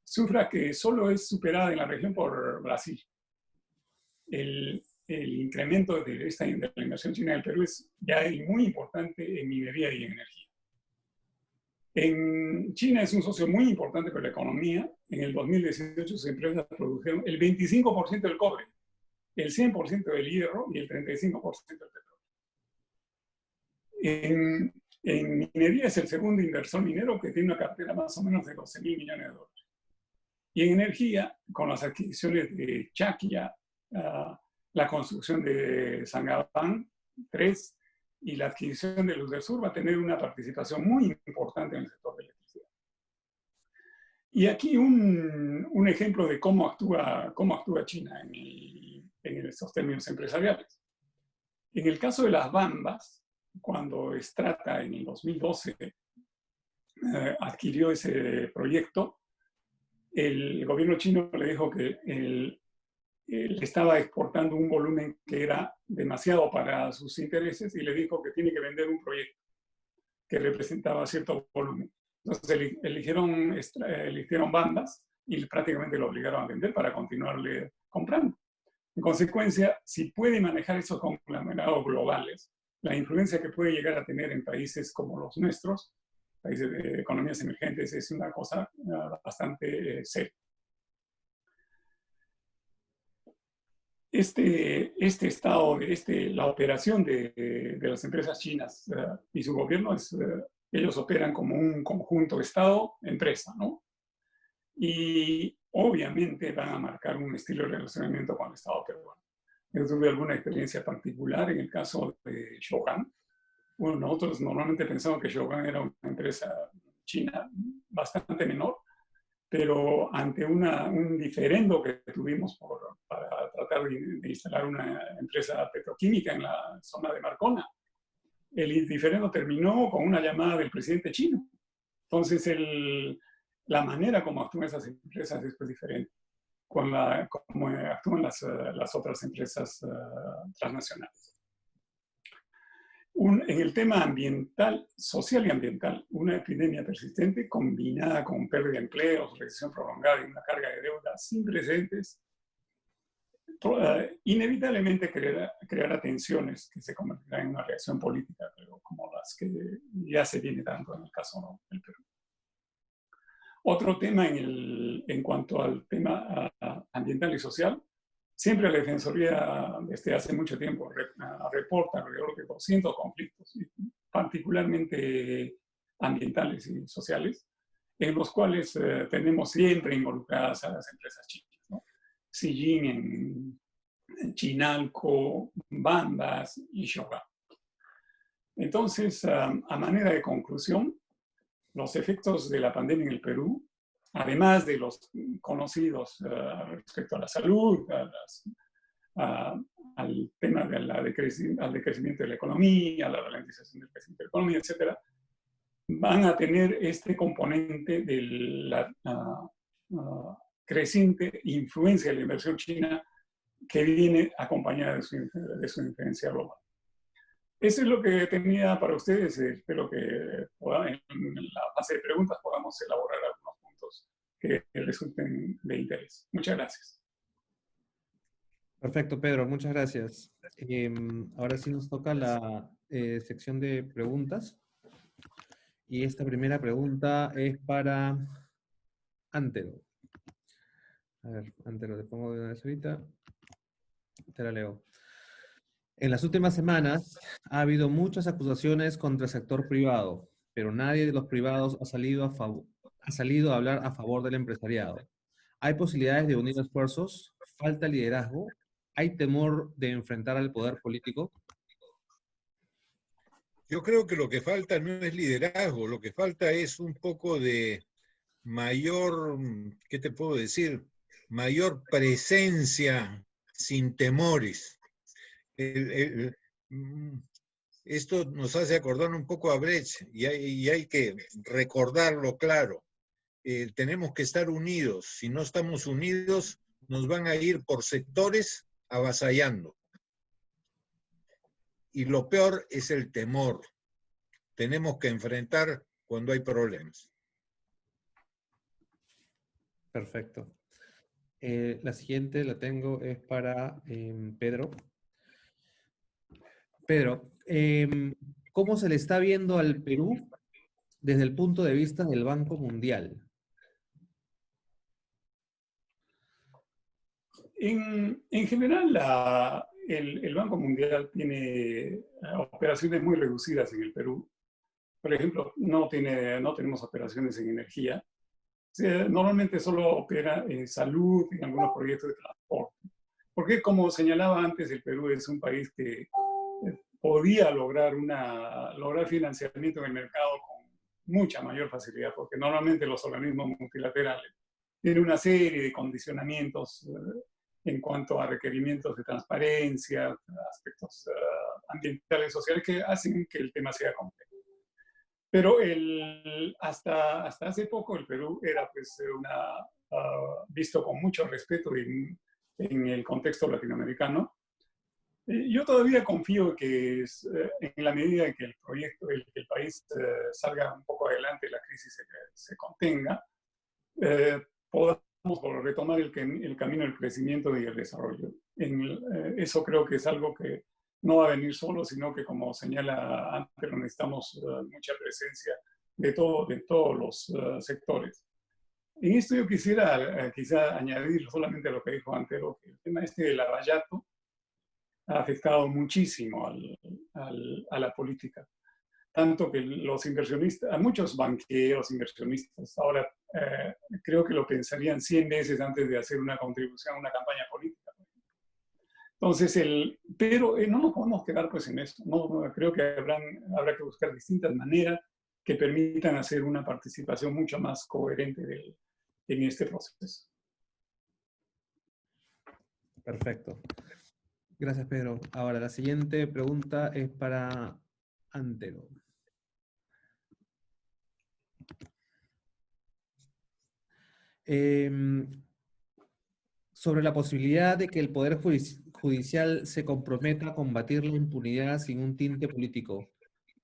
Cifra que solo es superada en la región por Brasil. El incremento de la inversión china en el Perú es ya muy importante en minería y en energía. En China es un socio muy importante para la economía. En el 2018 sus empresas produjeron el 25% del cobre, el 100% del hierro y el 35% del petróleo. En minería es el segundo inversor minero que tiene una cartera más o menos de 12.000 millones de dólares. Y en energía, con las adquisiciones de Chaquia, la construcción de Sangabán 3 y la adquisición de Luz del Sur, va a tener una participación muy importante en el sector de electricidad. Y aquí un ejemplo de cómo actúa China en estos términos empresariales. En el caso de las Bambas, cuando Strata en el 2012 adquirió ese proyecto, el gobierno chino le dijo que él estaba exportando un volumen que era demasiado para sus intereses y le dijo que tiene que vender un proyecto que representaba cierto volumen. Entonces eligieron Bambas y prácticamente lo obligaron a vender para continuarle comprando. En consecuencia, si puede manejar esos conglomerados globales, la influencia que puede llegar a tener en países como los nuestros, países de economías emergentes, es una cosa bastante seria. La operación de las empresas chinas y su gobierno, ellos operan como un conjunto Estado-empresa, ¿no? Y obviamente van a marcar un estilo de relacionamiento con el Estado peruano. Yo tuve alguna experiencia particular en el caso de Shougang. Bueno, nosotros normalmente pensamos que Shougang era una empresa china bastante menor, pero ante un diferendo que tuvimos para tratar de instalar una empresa petroquímica en la zona de Marcona, el diferendo terminó con una llamada del presidente chino. Entonces, la manera como actúan esas empresas es pues diferente como actúan las otras empresas transnacionales. En el tema ambiental, social y ambiental, una epidemia persistente combinada con pérdida de empleos, recesión prolongada y una carga de deuda sin precedentes, inevitablemente creará tensiones que se convertirán en una reacción política, pero como las que ya se viene dando en el caso del Perú. Otro tema en cuanto al tema ambiental y social, siempre la Defensoría desde hace mucho tiempo reporta alrededor de 200 conflictos, particularmente ambientales y sociales, en los cuales tenemos siempre involucradas a las empresas chinas, ¿no? Sijin en Chinalco, Bambas y Shougang. Entonces, a manera de conclusión, los efectos de la pandemia en el Perú, además de los conocidos respecto a la salud, al tema al decrecimiento de la economía, a la ralentización del crecimiento de la economía, etc., van a tener este componente de la creciente influencia de la inversión china que viene acompañada de su influencia global. Eso es lo que tenía para ustedes. Espero que en la fase de preguntas podamos elaborar algunos puntos que resulten de interés. Muchas gracias. Perfecto, Pedro, muchas gracias. Ahora sí nos toca la sección de preguntas. Y esta primera pregunta es para Antero. A ver, Antero, te pongo de una vez ahorita. Te la leo. En las últimas semanas ha habido muchas acusaciones contra el sector privado, pero nadie de los privados ha salido a hablar a favor del empresariado. ¿Hay posibilidades de unir esfuerzos? ¿Falta liderazgo? ¿Hay temor de enfrentar al poder político? Yo creo que lo que falta no es liderazgo, lo que falta es un poco de mayor, ¿qué te puedo decir? Mayor presencia sin temores. Esto nos hace acordar un poco a Brecht y hay que recordarlo claro. Tenemos que estar unidos. Si no estamos unidos, nos van a ir por sectores avasallando. Y lo peor es el temor. Tenemos que enfrentar cuando hay problemas. Perfecto. La siguiente la tengo es para Pedro. Pedro, ¿cómo se le está viendo al Perú desde el punto de vista del Banco Mundial? En general, el Banco Mundial tiene operaciones muy reducidas en el Perú. Por ejemplo, no tenemos operaciones en energía. Normalmente solo opera en salud, en algunos proyectos de transporte. Porque, como señalaba antes, el Perú es un país que podía lograr financiamiento en el mercado con mucha mayor facilidad, porque normalmente los organismos multilaterales tienen una serie de condicionamientos en cuanto a requerimientos de transparencia, aspectos ambientales, sociales, que hacen que el tema sea complejo. Pero hasta hace poco el Perú era pues, visto con mucho respeto en el contexto latinoamericano. Yo todavía confío que en la medida en que el país salga un poco adelante, la crisis se contenga, podamos retomar el camino del crecimiento y el desarrollo. Eso creo que es algo que no va a venir solo, sino que, como señala antes, necesitamos mucha presencia de todos los sectores. En esto yo quisiera quizá añadir solamente a lo que dijo Antero, que el tema del lavallato ha afectado muchísimo a la política. Tanto que los inversionistas, a muchos banqueros, inversionistas, ahora creo que lo pensarían 100 veces antes de hacer una contribución a una campaña política. Entonces, pero no nos podemos quedar pues en eso. No, creo que habrá que buscar distintas maneras que permitan hacer una participación mucho más coherente en este proceso. Perfecto. Gracias, Pedro. Ahora, la siguiente pregunta es para Antero. Sobre la posibilidad de que el Poder Judicial se comprometa a combatir la impunidad sin un tinte político.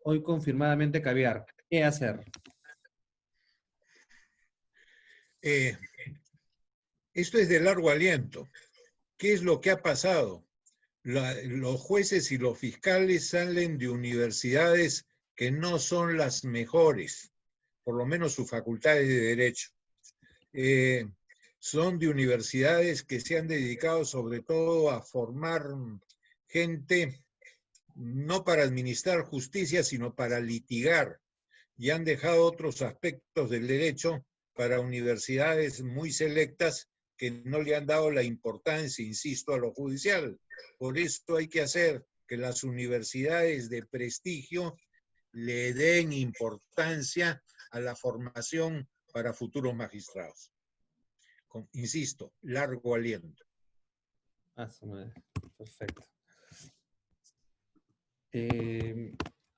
Hoy confirmadamente caviar. ¿Qué hacer? Esto es de largo aliento. ¿Qué es lo que ha pasado? Los jueces y los fiscales salen de universidades que no son las mejores, por lo menos sus facultades de derecho. Son de universidades que se han dedicado sobre todo a formar gente no para administrar justicia, sino para litigar, y han dejado otros aspectos del derecho para universidades muy selectas que no le han dado la importancia, insisto, a lo judicial. Por eso hay que hacer que las universidades de prestigio le den importancia a la formación para futuros magistrados. Insisto, largo aliento. Ah, su madre. Perfecto.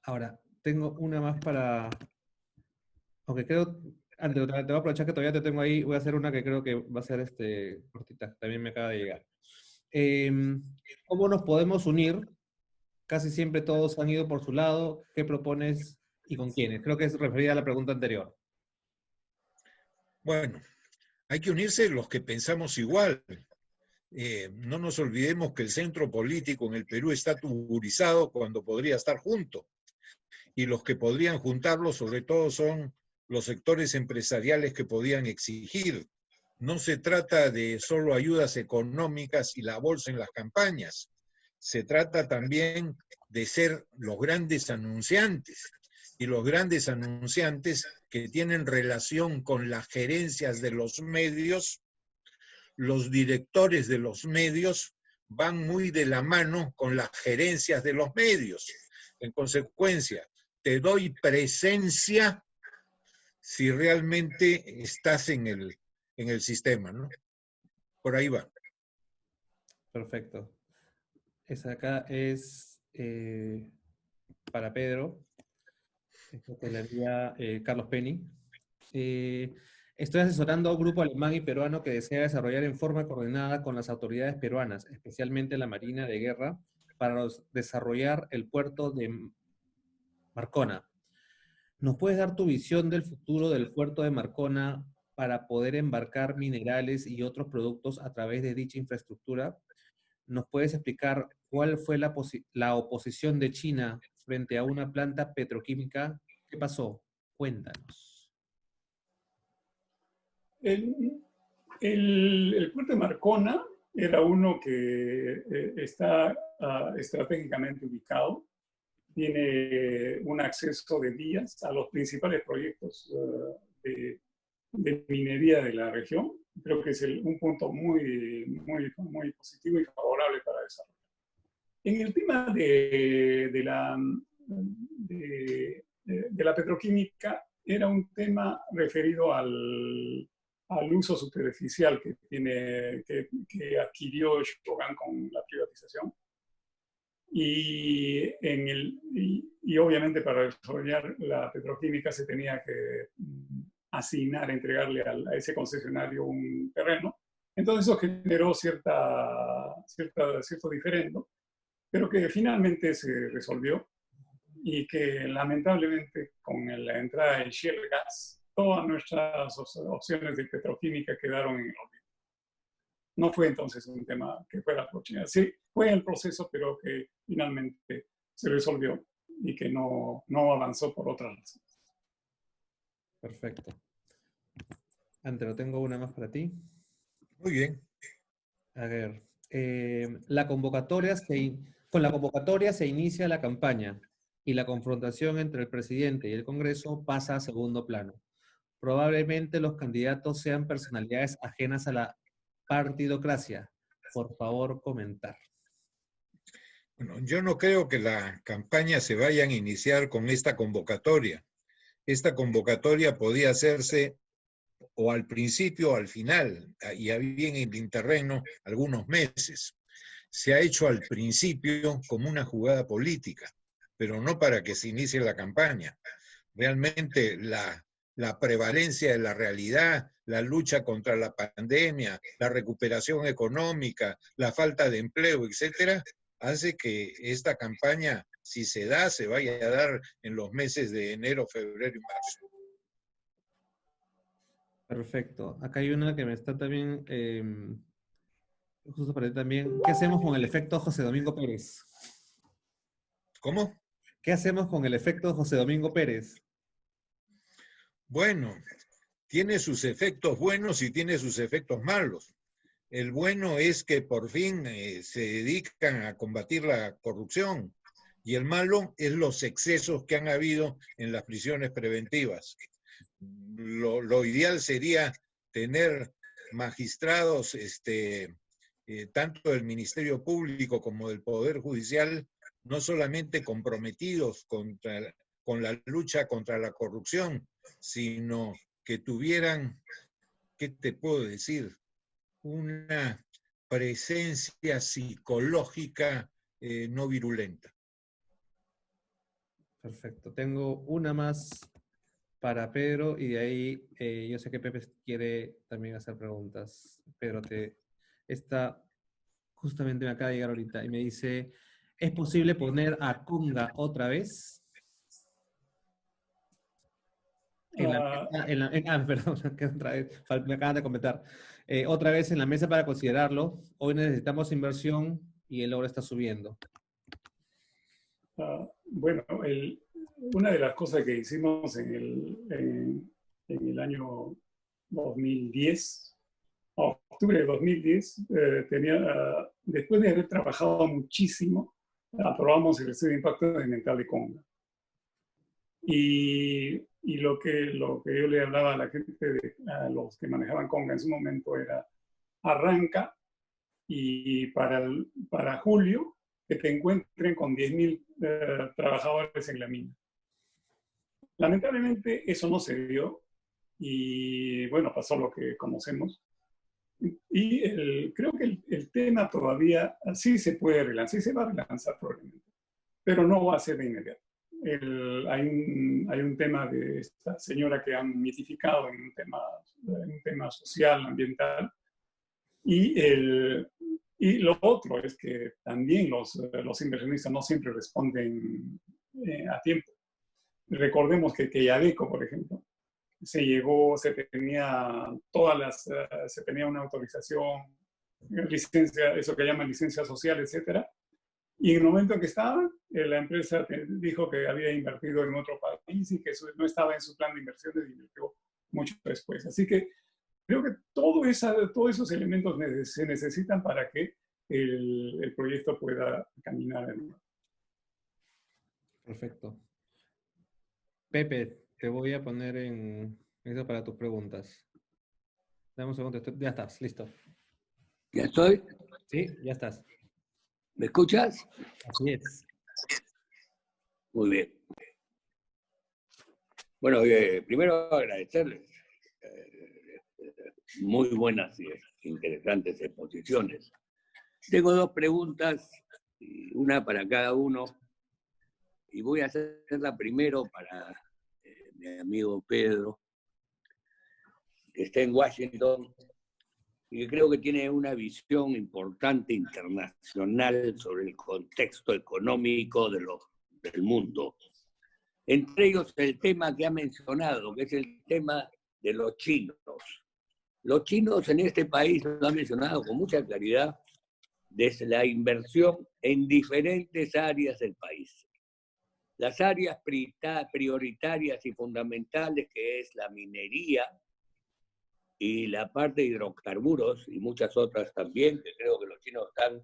Ahora, tengo una más para... Aunque creo... Antes, te voy a aprovechar que todavía te tengo ahí. Voy a hacer una que creo que va a ser cortita. También me acaba de llegar. ¿Cómo nos podemos unir? Casi siempre todos han ido por su lado. ¿Qué propones y con quiénes? Creo que es referida a la pregunta anterior. Bueno, hay que unirse los que pensamos igual. No nos olvidemos que el centro político en el Perú está tuburizado cuando podría estar junto. Y los que podrían juntarlo, sobre todo, son los sectores empresariales que podían exigir. No se trata de solo ayudas económicas y la bolsa en las campañas. Se trata también de ser los grandes anunciantes. Y los grandes anunciantes que tienen relación con las gerencias de los medios, los directores de los medios van muy de la mano con las gerencias de los medios. En consecuencia, te doy presencia si realmente estás en el sistema, ¿no? Por ahí va. Perfecto. Esa acá es para Pedro. Esto te la envía Carlos Penny. Estoy asesorando a un grupo alemán y peruano que desea desarrollar en forma coordinada con las autoridades peruanas, especialmente la Marina de Guerra, para desarrollar el puerto de Marcona. ¿Nos puedes dar tu visión del futuro del puerto de Marcona para poder embarcar minerales y otros productos a través de dicha infraestructura? ¿Nos puedes explicar cuál fue la oposición de China frente a una planta petroquímica? ¿Qué pasó? Cuéntanos. El puerto de Marcona era uno que está estratégicamente ubicado. Tiene un acceso de vías a los principales proyectos de minería de la región. Creo que es un punto muy positivo y favorable para desarrollar. En el tema de la petroquímica, era un tema referido al uso superficial que adquirió Shogan con la privatización. Y obviamente para desarrollar la petroquímica se tenía que asignar, entregarle a ese concesionario un terreno. Entonces eso generó cierto diferendo, pero que finalmente se resolvió y que lamentablemente con la entrada del shale gas, todas nuestras opciones de petroquímica quedaron en el olvido. No fue entonces un tema que fuera oportunidad. Sí, fue el proceso, pero que finalmente se resolvió y que no avanzó por otras razones. Perfecto. Antero, tengo una más para ti. Muy bien. A ver, con la convocatoria se inicia la campaña y la confrontación entre el presidente y el Congreso pasa a segundo plano. Probablemente los candidatos sean personalidades ajenas a la partidocracia. Por favor, comentar. Bueno, yo no creo que la campaña se vaya a iniciar con esta convocatoria. Esta convocatoria podía hacerse o al principio o al final, y había en el interregno algunos meses. Se ha hecho al principio como una jugada política, pero no para que se inicie la campaña. Realmente la prevalencia de la realidad, la lucha contra la pandemia, la recuperación económica, la falta de empleo, etcétera, hace que esta campaña, si se da, se vaya a dar en los meses de enero, febrero y marzo. Perfecto. Acá hay una que me está también, justo para ti también. ¿Qué hacemos con el efecto José Domingo Pérez? ¿Cómo? ¿Qué hacemos con el efecto José Domingo Pérez? Bueno, tiene sus efectos buenos y tiene sus efectos malos. El bueno es que por fin se dedican a combatir la corrupción, y el malo es los excesos que han habido en las prisiones preventivas. Lo ideal sería tener magistrados, tanto del Ministerio Público como del Poder Judicial, no solamente comprometidos con la lucha contra la corrupción, sino que tuvieran, ¿qué te puedo decir? Una presencia psicológica no virulenta. Perfecto. Tengo una más para Pedro y de ahí yo sé que Pepe quiere también hacer preguntas. Pedro, esta justamente me acaba de llegar ahorita y me dice, ¿es posible poner a Conga otra vez? Perdón, que otra vez, me acaban de comentar. Otra vez en la mesa para considerarlo. Hoy necesitamos inversión y el oro está subiendo. Bueno, una de las cosas que hicimos en el año 2010, octubre de 2010, después de haber trabajado muchísimo, aprobamos el estudio de impacto ambiental de Conga. Y lo que yo le hablaba a la gente, a los que manejaban Conga en su momento, era arranca y para julio que te encuentren con 10.000 trabajadores en la mina. Lamentablemente eso no se dio y bueno, pasó lo que conocemos. Y creo que el tema todavía sí se puede relanzar, sí se va a relanzar probablemente, pero no va a ser de inmediato. Hay un tema de esta señora que han mitificado en un tema social, ambiental, y lo otro es que también los inversionistas no siempre responden a tiempo. Recordemos que Yadeco, por ejemplo, se tenía una autorización, licencia, eso que llaman licencia social, etcétera. Y en el momento en que estaba, la empresa dijo que había invertido en otro país y que eso no estaba en su plan de inversiones y invirtió mucho después. Así que creo que todos esos elementos se necesitan para que el proyecto pueda caminar. Perfecto. Pepe, te voy a poner en eso para tus preguntas. Dame un segundo, ya estás, listo. ¿Ya estoy? Sí, ya estás. ¿Me escuchas? Así es. Muy bien. Bueno, primero agradecerles muy buenas y interesantes exposiciones. Tengo dos preguntas, una para cada uno, y voy a hacerla primero para mi amigo Pedro, que está en Washington, y que creo que tiene una visión importante internacional sobre el contexto económico del mundo. Entre ellos el tema que ha mencionado, que es el tema de los chinos. Los chinos en este país lo han mencionado con mucha claridad desde la inversión en diferentes áreas del país. Las áreas prioritarias y fundamentales, que es la minería y la parte de hidrocarburos y muchas otras también, que creo que los chinos están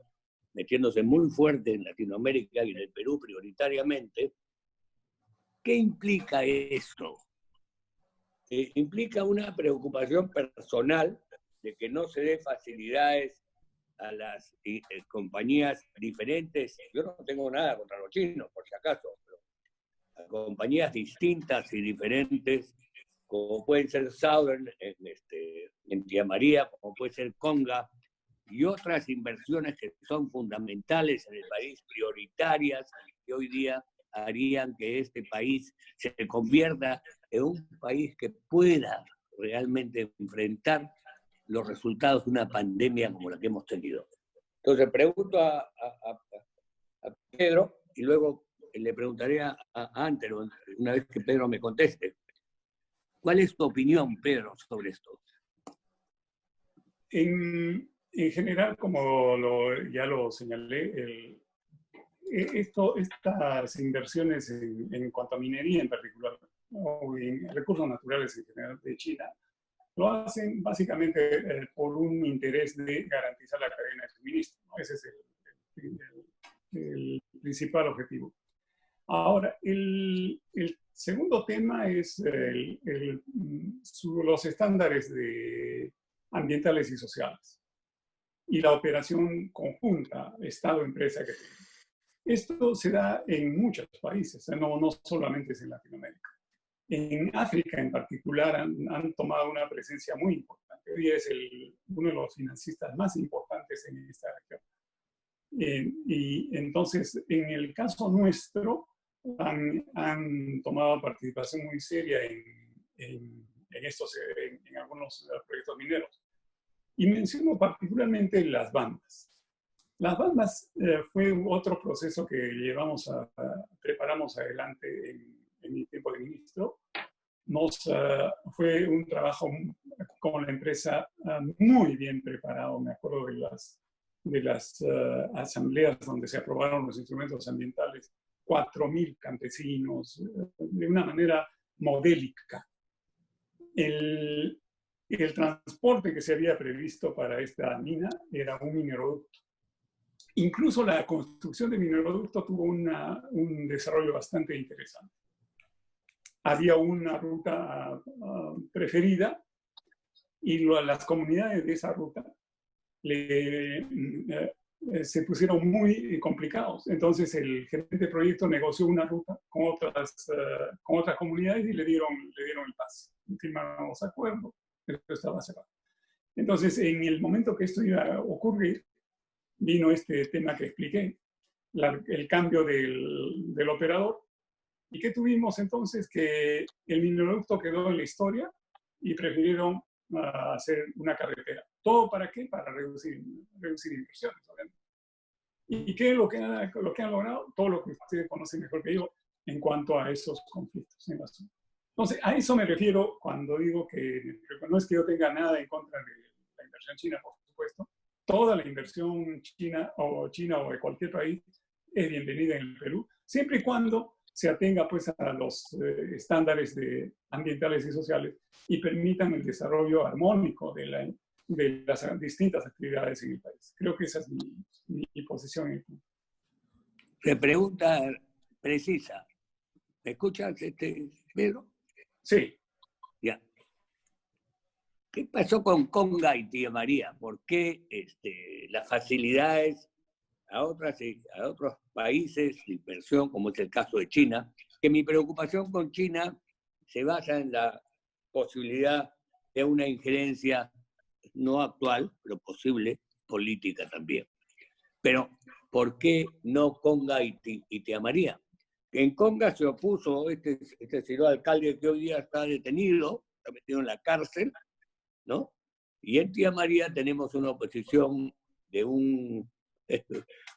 metiéndose muy fuerte en Latinoamérica y en el Perú prioritariamente. ¿Qué implica esto? Implica una preocupación personal de que no se dé facilidades a las compañías diferentes. Yo no tengo nada contra los chinos, por si acaso, pero a compañías distintas y diferentes, como pueden ser Southern en Tía María, como puede ser Conga, y otras inversiones que son fundamentales en el país, prioritarias, que hoy día harían que este país se convierta en un país que pueda realmente enfrentar los resultados de una pandemia como la que hemos tenido. Entonces pregunto a Pedro y luego le preguntaré a Antero una vez que Pedro me conteste. ¿Cuál es tu opinión, Pedro, sobre esto? En general, como ya lo señalé, estas inversiones en cuanto a minería en particular, o en recursos naturales en general de China, lo hacen básicamente por un interés de garantizar la cadena de suministro, ¿no? Ese es el principal objetivo. Ahora, el segundo tema es los estándares ambientales y sociales y la operación conjunta Estado-empresa que tenemos. Esto se da en muchos países, no solamente es en Latinoamérica. En África en particular han tomado una presencia muy importante. Hoy es uno de los financistas más importantes en esta región. Y entonces, en el caso nuestro, han tomado participación muy seria en algunos proyectos mineros. Y menciono particularmente las bandas. Las bandas fue otro proceso que preparamos adelante en mi tiempo de ministro. Fue un trabajo con la empresa muy bien preparado. Me acuerdo de las asambleas donde se aprobaron los instrumentos ambientales, 4.000 campesinos, de una manera modélica. El transporte que se había previsto para esta mina era un mineroducto. Incluso la construcción de mineroducto tuvo un desarrollo bastante interesante. Había una ruta preferida y las comunidades de esa ruta se pusieron muy complicados. Entonces el gerente de proyecto negoció una ruta con otras comunidades y le dieron el pase. Firmaron los acuerdos, esto estaba cerrado. Entonces, en el momento que esto iba a ocurrir, vino este tema que expliqué, el cambio del operador. ¿Y qué tuvimos entonces? Que el mineroducto quedó en la historia y prefirieron hacer una carretera. ¿Todo para qué? Para reducir inversiones, obviamente. ¿Y qué es lo que han logrado? Todo lo que ustedes conocen mejor que yo en cuanto a esos conflictos en la zona. Entonces, a eso me refiero cuando digo que no es que yo tenga nada en contra de la inversión china, por supuesto. Toda la inversión china o de cualquier país es bienvenida en el Perú, siempre y cuando se atenga pues a los estándares ambientales y sociales y permitan el desarrollo armónico de las distintas actividades en el país. Creo que esa es mi posición en el punto. Se pregunta precisa. ¿Me escuchas, Pedro? Sí. Ya. ¿Qué pasó con Conga y Tía María? ¿Por qué las facilidades a otros países de inversión, como es el caso de China? Que mi preocupación con China se basa en la posibilidad de una injerencia no actual, pero posible, política también. Pero, ¿por qué no Conga y Tía María? En Conga se opuso este señor alcalde que hoy día está detenido, está metido en la cárcel, ¿no? Y en Tía María tenemos una oposición de un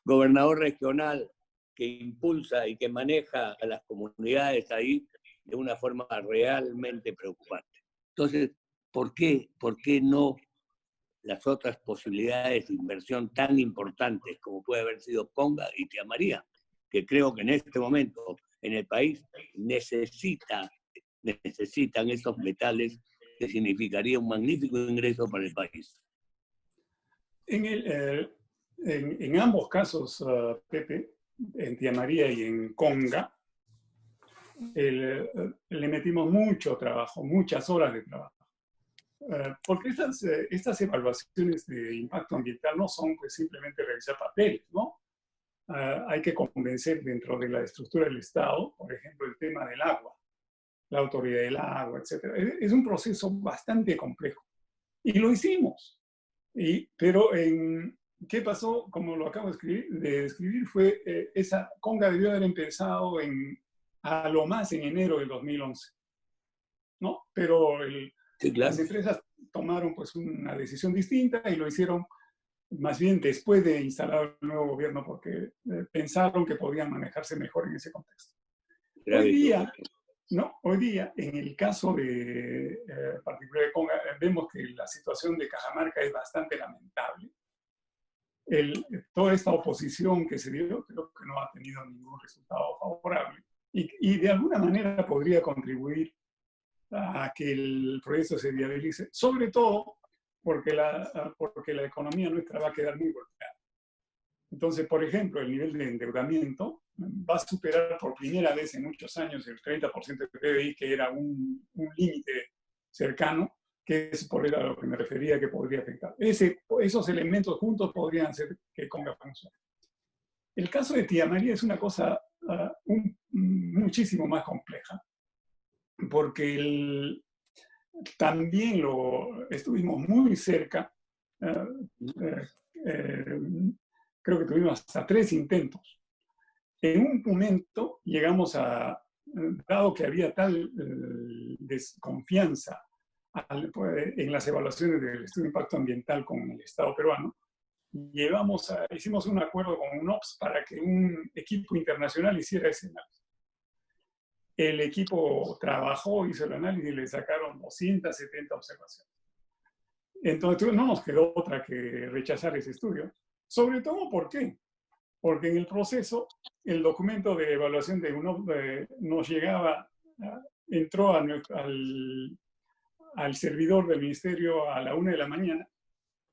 gobernador regional que impulsa y que maneja a las comunidades ahí de una forma realmente preocupante. Entonces, ¿por qué no las otras posibilidades de inversión tan importantes como puede haber sido Conga y Tía María, que creo que en este momento en el país necesitan esos metales, que significaría un magnífico ingreso para el país? En ambos casos, Pepe, en Tía María y en Conga, le metimos mucho trabajo, muchas horas de trabajo. Porque estas evaluaciones de impacto ambiental no son pues, simplemente revisar papeles, ¿no? Hay que convencer dentro de la estructura del Estado, por ejemplo, el tema del agua, la autoridad del agua, etc. Es un proceso bastante complejo. Y lo hicimos. Pero ¿qué pasó? Como lo acabo de describir, fue esa Conga debió haber empezado a lo más en enero del 2011, ¿no? Pero sí, claro, las empresas tomaron pues una decisión distinta y lo hicieron más bien después de instalar el nuevo gobierno porque pensaron que podían manejarse mejor en ese contexto. Hoy día, en el caso de particular de Conga, vemos que la situación de Cajamarca es bastante lamentable. Toda esta oposición que se dio, creo que no ha tenido ningún resultado favorable y de alguna manera podría contribuir a que el proyecto se viabilice, sobre todo porque la economía nuestra va a quedar muy golpeada. Entonces, por ejemplo, el nivel de endeudamiento va a superar por primera vez en muchos años el 30% del PBI, que era un límite cercano, que es por a lo que me refería que podría afectar. Esos elementos juntos podrían hacer que Conga funcione. El caso de Tía María es una cosa muchísimo más compleja, porque también estuvimos muy cerca. Creo que tuvimos hasta 3 intentos. En un momento llegamos dado que había tal desconfianza en las evaluaciones del estudio de impacto ambiental con el Estado peruano, hicimos un acuerdo con UNOPS para que un equipo internacional hiciera ese análisis. El equipo trabajó, hizo el análisis y le sacaron 270 observaciones. Entonces no nos quedó otra que rechazar ese estudio. Sobre todo, ¿por qué? Porque en el proceso, el documento de evaluación de UNOPS nos llegaba, entró al servidor del ministerio a la 1 de la mañana,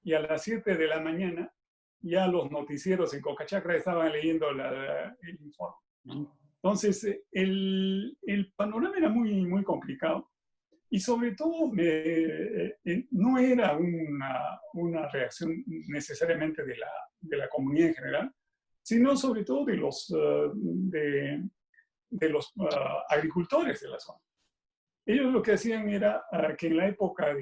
y a las 7 de la mañana ya los noticieros en Cocachacra estaban leyendo el informe. Entonces, el panorama era muy, muy complicado. Y sobre todo, no era una reacción necesariamente de la comunidad en general, sino sobre todo de los agricultores de la zona. Ellos lo que hacían era que en la época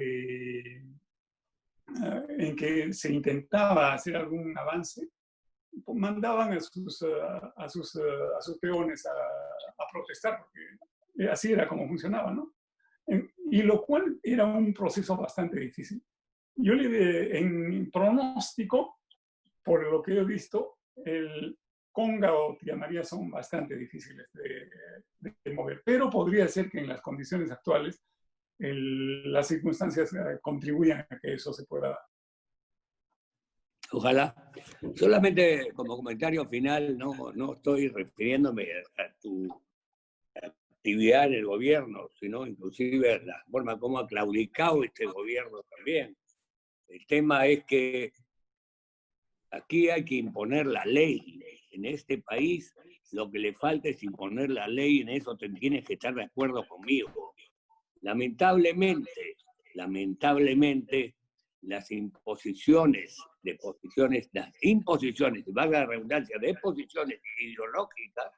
en que se intentaba hacer algún avance, mandaban a sus peones a protestar, porque así era como funcionaba, ¿no? Y lo cual era un proceso bastante difícil. Yo en pronóstico, por lo que he visto, el Conga o Tía María son bastante difíciles de mover, pero podría ser que en las condiciones actuales las circunstancias contribuyan a que eso se pueda dar. Ojalá. Solamente como comentario final, no estoy refiriéndome a tu actividad en el gobierno, sino inclusive a la forma como ha claudicado este gobierno también. El tema es que aquí hay que imponer la ley. En este país lo que le falta es imponer la ley, y en eso te tienes que estar de acuerdo conmigo. Lamentablemente, las imposiciones, valga la redundancia, de posiciones ideológicas,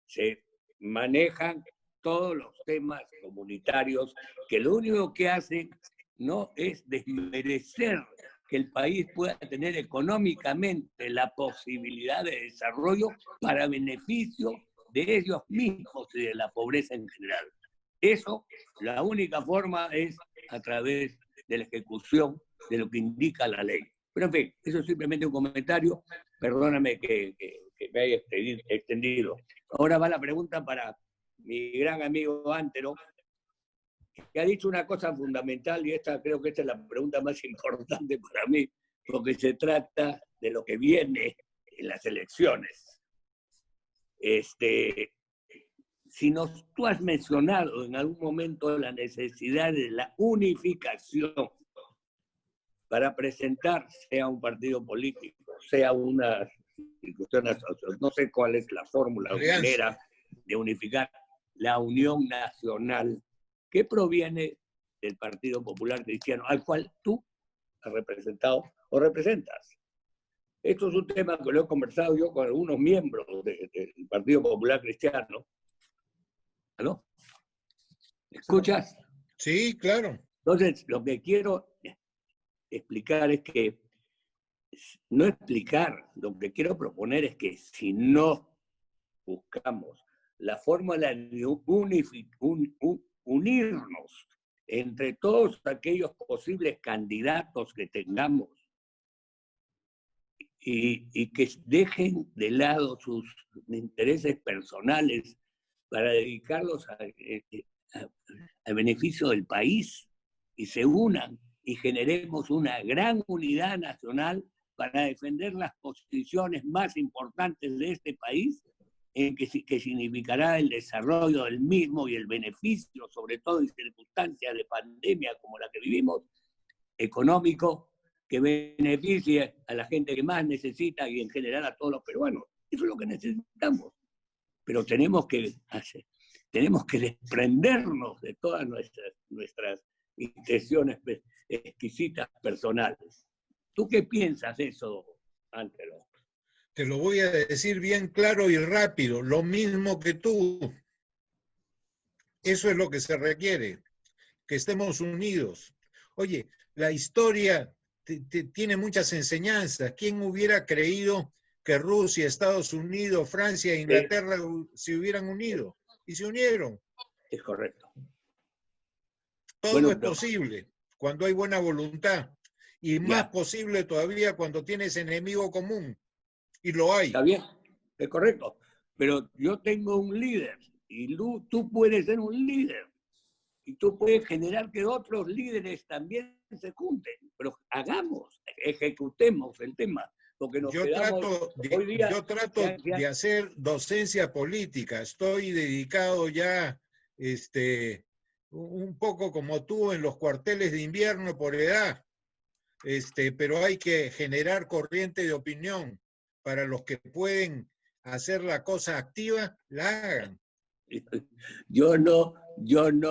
se manejan todos los temas comunitarios, que lo único que hacen no es desmerecer que el país pueda tener económicamente la posibilidad de desarrollo para beneficio de ellos mismos y de la pobreza en general. Eso, la única forma es a través de la ejecución de lo que indica la ley. Pero en fin, eso es simplemente un comentario. Perdóname que me haya extendido. Ahora va la pregunta para mi gran amigo Antero, que ha dicho una cosa fundamental, y creo que esta es la pregunta más importante para mí, porque se trata de lo que viene en las elecciones. Tú has mencionado en algún momento la necesidad de la unificación para presentar, sea un partido político, sea una institución, no sé cuál es la fórmula o manera de unificar la Unión Nacional, que proviene del Partido Popular Cristiano, al cual tú has representado o representas. Esto es un tema que lo he conversado yo con algunos miembros del Partido Popular Cristiano. ¿Aló? ¿Me escuchas? Sí, claro. Entonces, lo que quiero explicar es que, lo que quiero proponer es que si no buscamos la fórmula de unirnos entre todos aquellos posibles candidatos que tengamos y que dejen de lado sus intereses personales para dedicarlos al beneficio del país, y se unan y generemos una gran unidad nacional para defender las posiciones más importantes de este país, que significará el desarrollo del mismo y el beneficio, sobre todo en circunstancias de pandemia como la que vivimos, económico, que beneficie a la gente que más necesita y en general a todos los peruanos. Eso es lo que necesitamos. Pero tenemos que desprendernos de todas nuestras intenciones exquisitas personales. ¿Tú qué piensas de eso, Antero? Te lo voy a decir bien claro y rápido, lo mismo que tú. Eso es lo que se requiere, que estemos unidos. Oye, la historia tiene muchas enseñanzas. ¿Quién hubiera creído que Rusia, Estados Unidos, Francia e Inglaterra se hubieran unido? Y se unieron. Es correcto. Todo es posible cuando hay buena voluntad. Y más posible todavía cuando tienes enemigo común. Y lo hay. Está bien, es correcto. Pero yo tengo un líder y tú puedes ser un líder. Y tú puedes generar que otros líderes también se junten. Pero ejecutemos el tema. Porque yo trato de hacer docencia política. Estoy dedicado ya un poco como tú en los cuarteles de invierno por edad. Pero hay que generar corriente de opinión para los que pueden hacer la cosa activa, la hagan. Yo no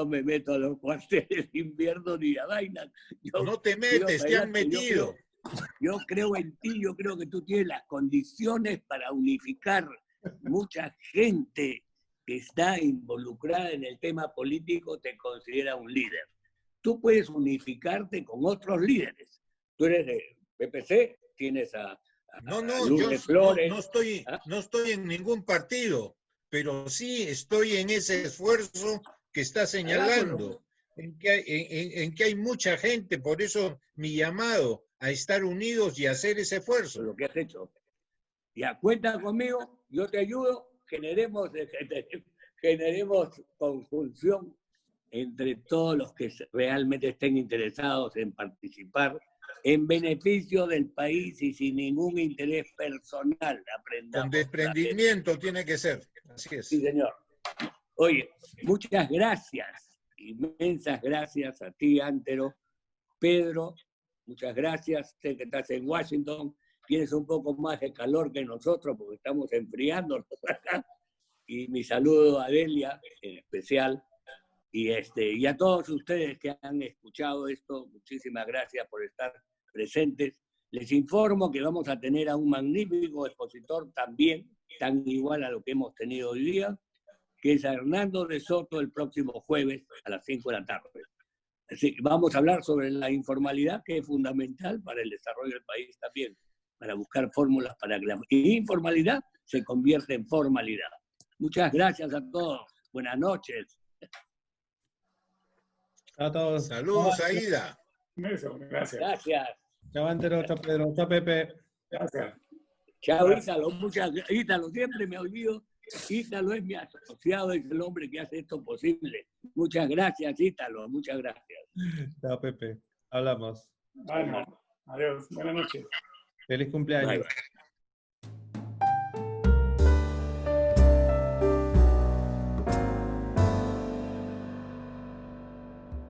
me meto a los cuarteles de invierno ni a vaina. No te metes, te han metido. Yo creo en ti, yo creo que tú tienes las condiciones para unificar mucha gente que está involucrada en el tema político, te considera un líder. Tú puedes unificarte con otros líderes. Tú eres de PPC, tienes a Lourdes Flores. No estoy en ningún partido, pero sí estoy en ese esfuerzo que está señalando, en que hay mucha gente, por eso mi llamado a estar unidos y hacer ese esfuerzo. Lo que has hecho. Ya, cuenta conmigo, yo te ayudo, generemos conjunción entre todos los que realmente estén interesados en participar en beneficio del país y sin ningún interés personal. Con desprendimiento tiene que ser, así es. Sí, señor. Oye, muchas gracias, inmensas gracias a ti, Antero. Pedro, muchas gracias. Sé que estás en Washington, tienes un poco más de calor que nosotros porque estamos enfriándonos acá. Y mi saludo a Delia en especial. Y a todos ustedes que han escuchado esto, muchísimas gracias por estar presentes. Les informo que vamos a tener a un magnífico expositor también, tan igual a lo que hemos tenido hoy día, que es Hernando de Soto el próximo jueves a las 5 de la tarde. Así que vamos a hablar sobre la informalidad, que es fundamental para el desarrollo del país también, para buscar fórmulas para que la informalidad se convierta en formalidad. Muchas gracias a todos. Buenas noches. A todos. Saludos, Aida. Gracias. Gracias. Chao, Antero, chao, Pedro, chao, Pepe. Gracias. Chao, Ítalo. Ítalo, siempre me olvido. Ítalo es mi asociado, es el hombre que hace esto posible. Muchas gracias, Ítalo. Muchas gracias. Chao, Pepe. Hablamos. Bueno, adiós. Buenas noches. Feliz cumpleaños. Bye.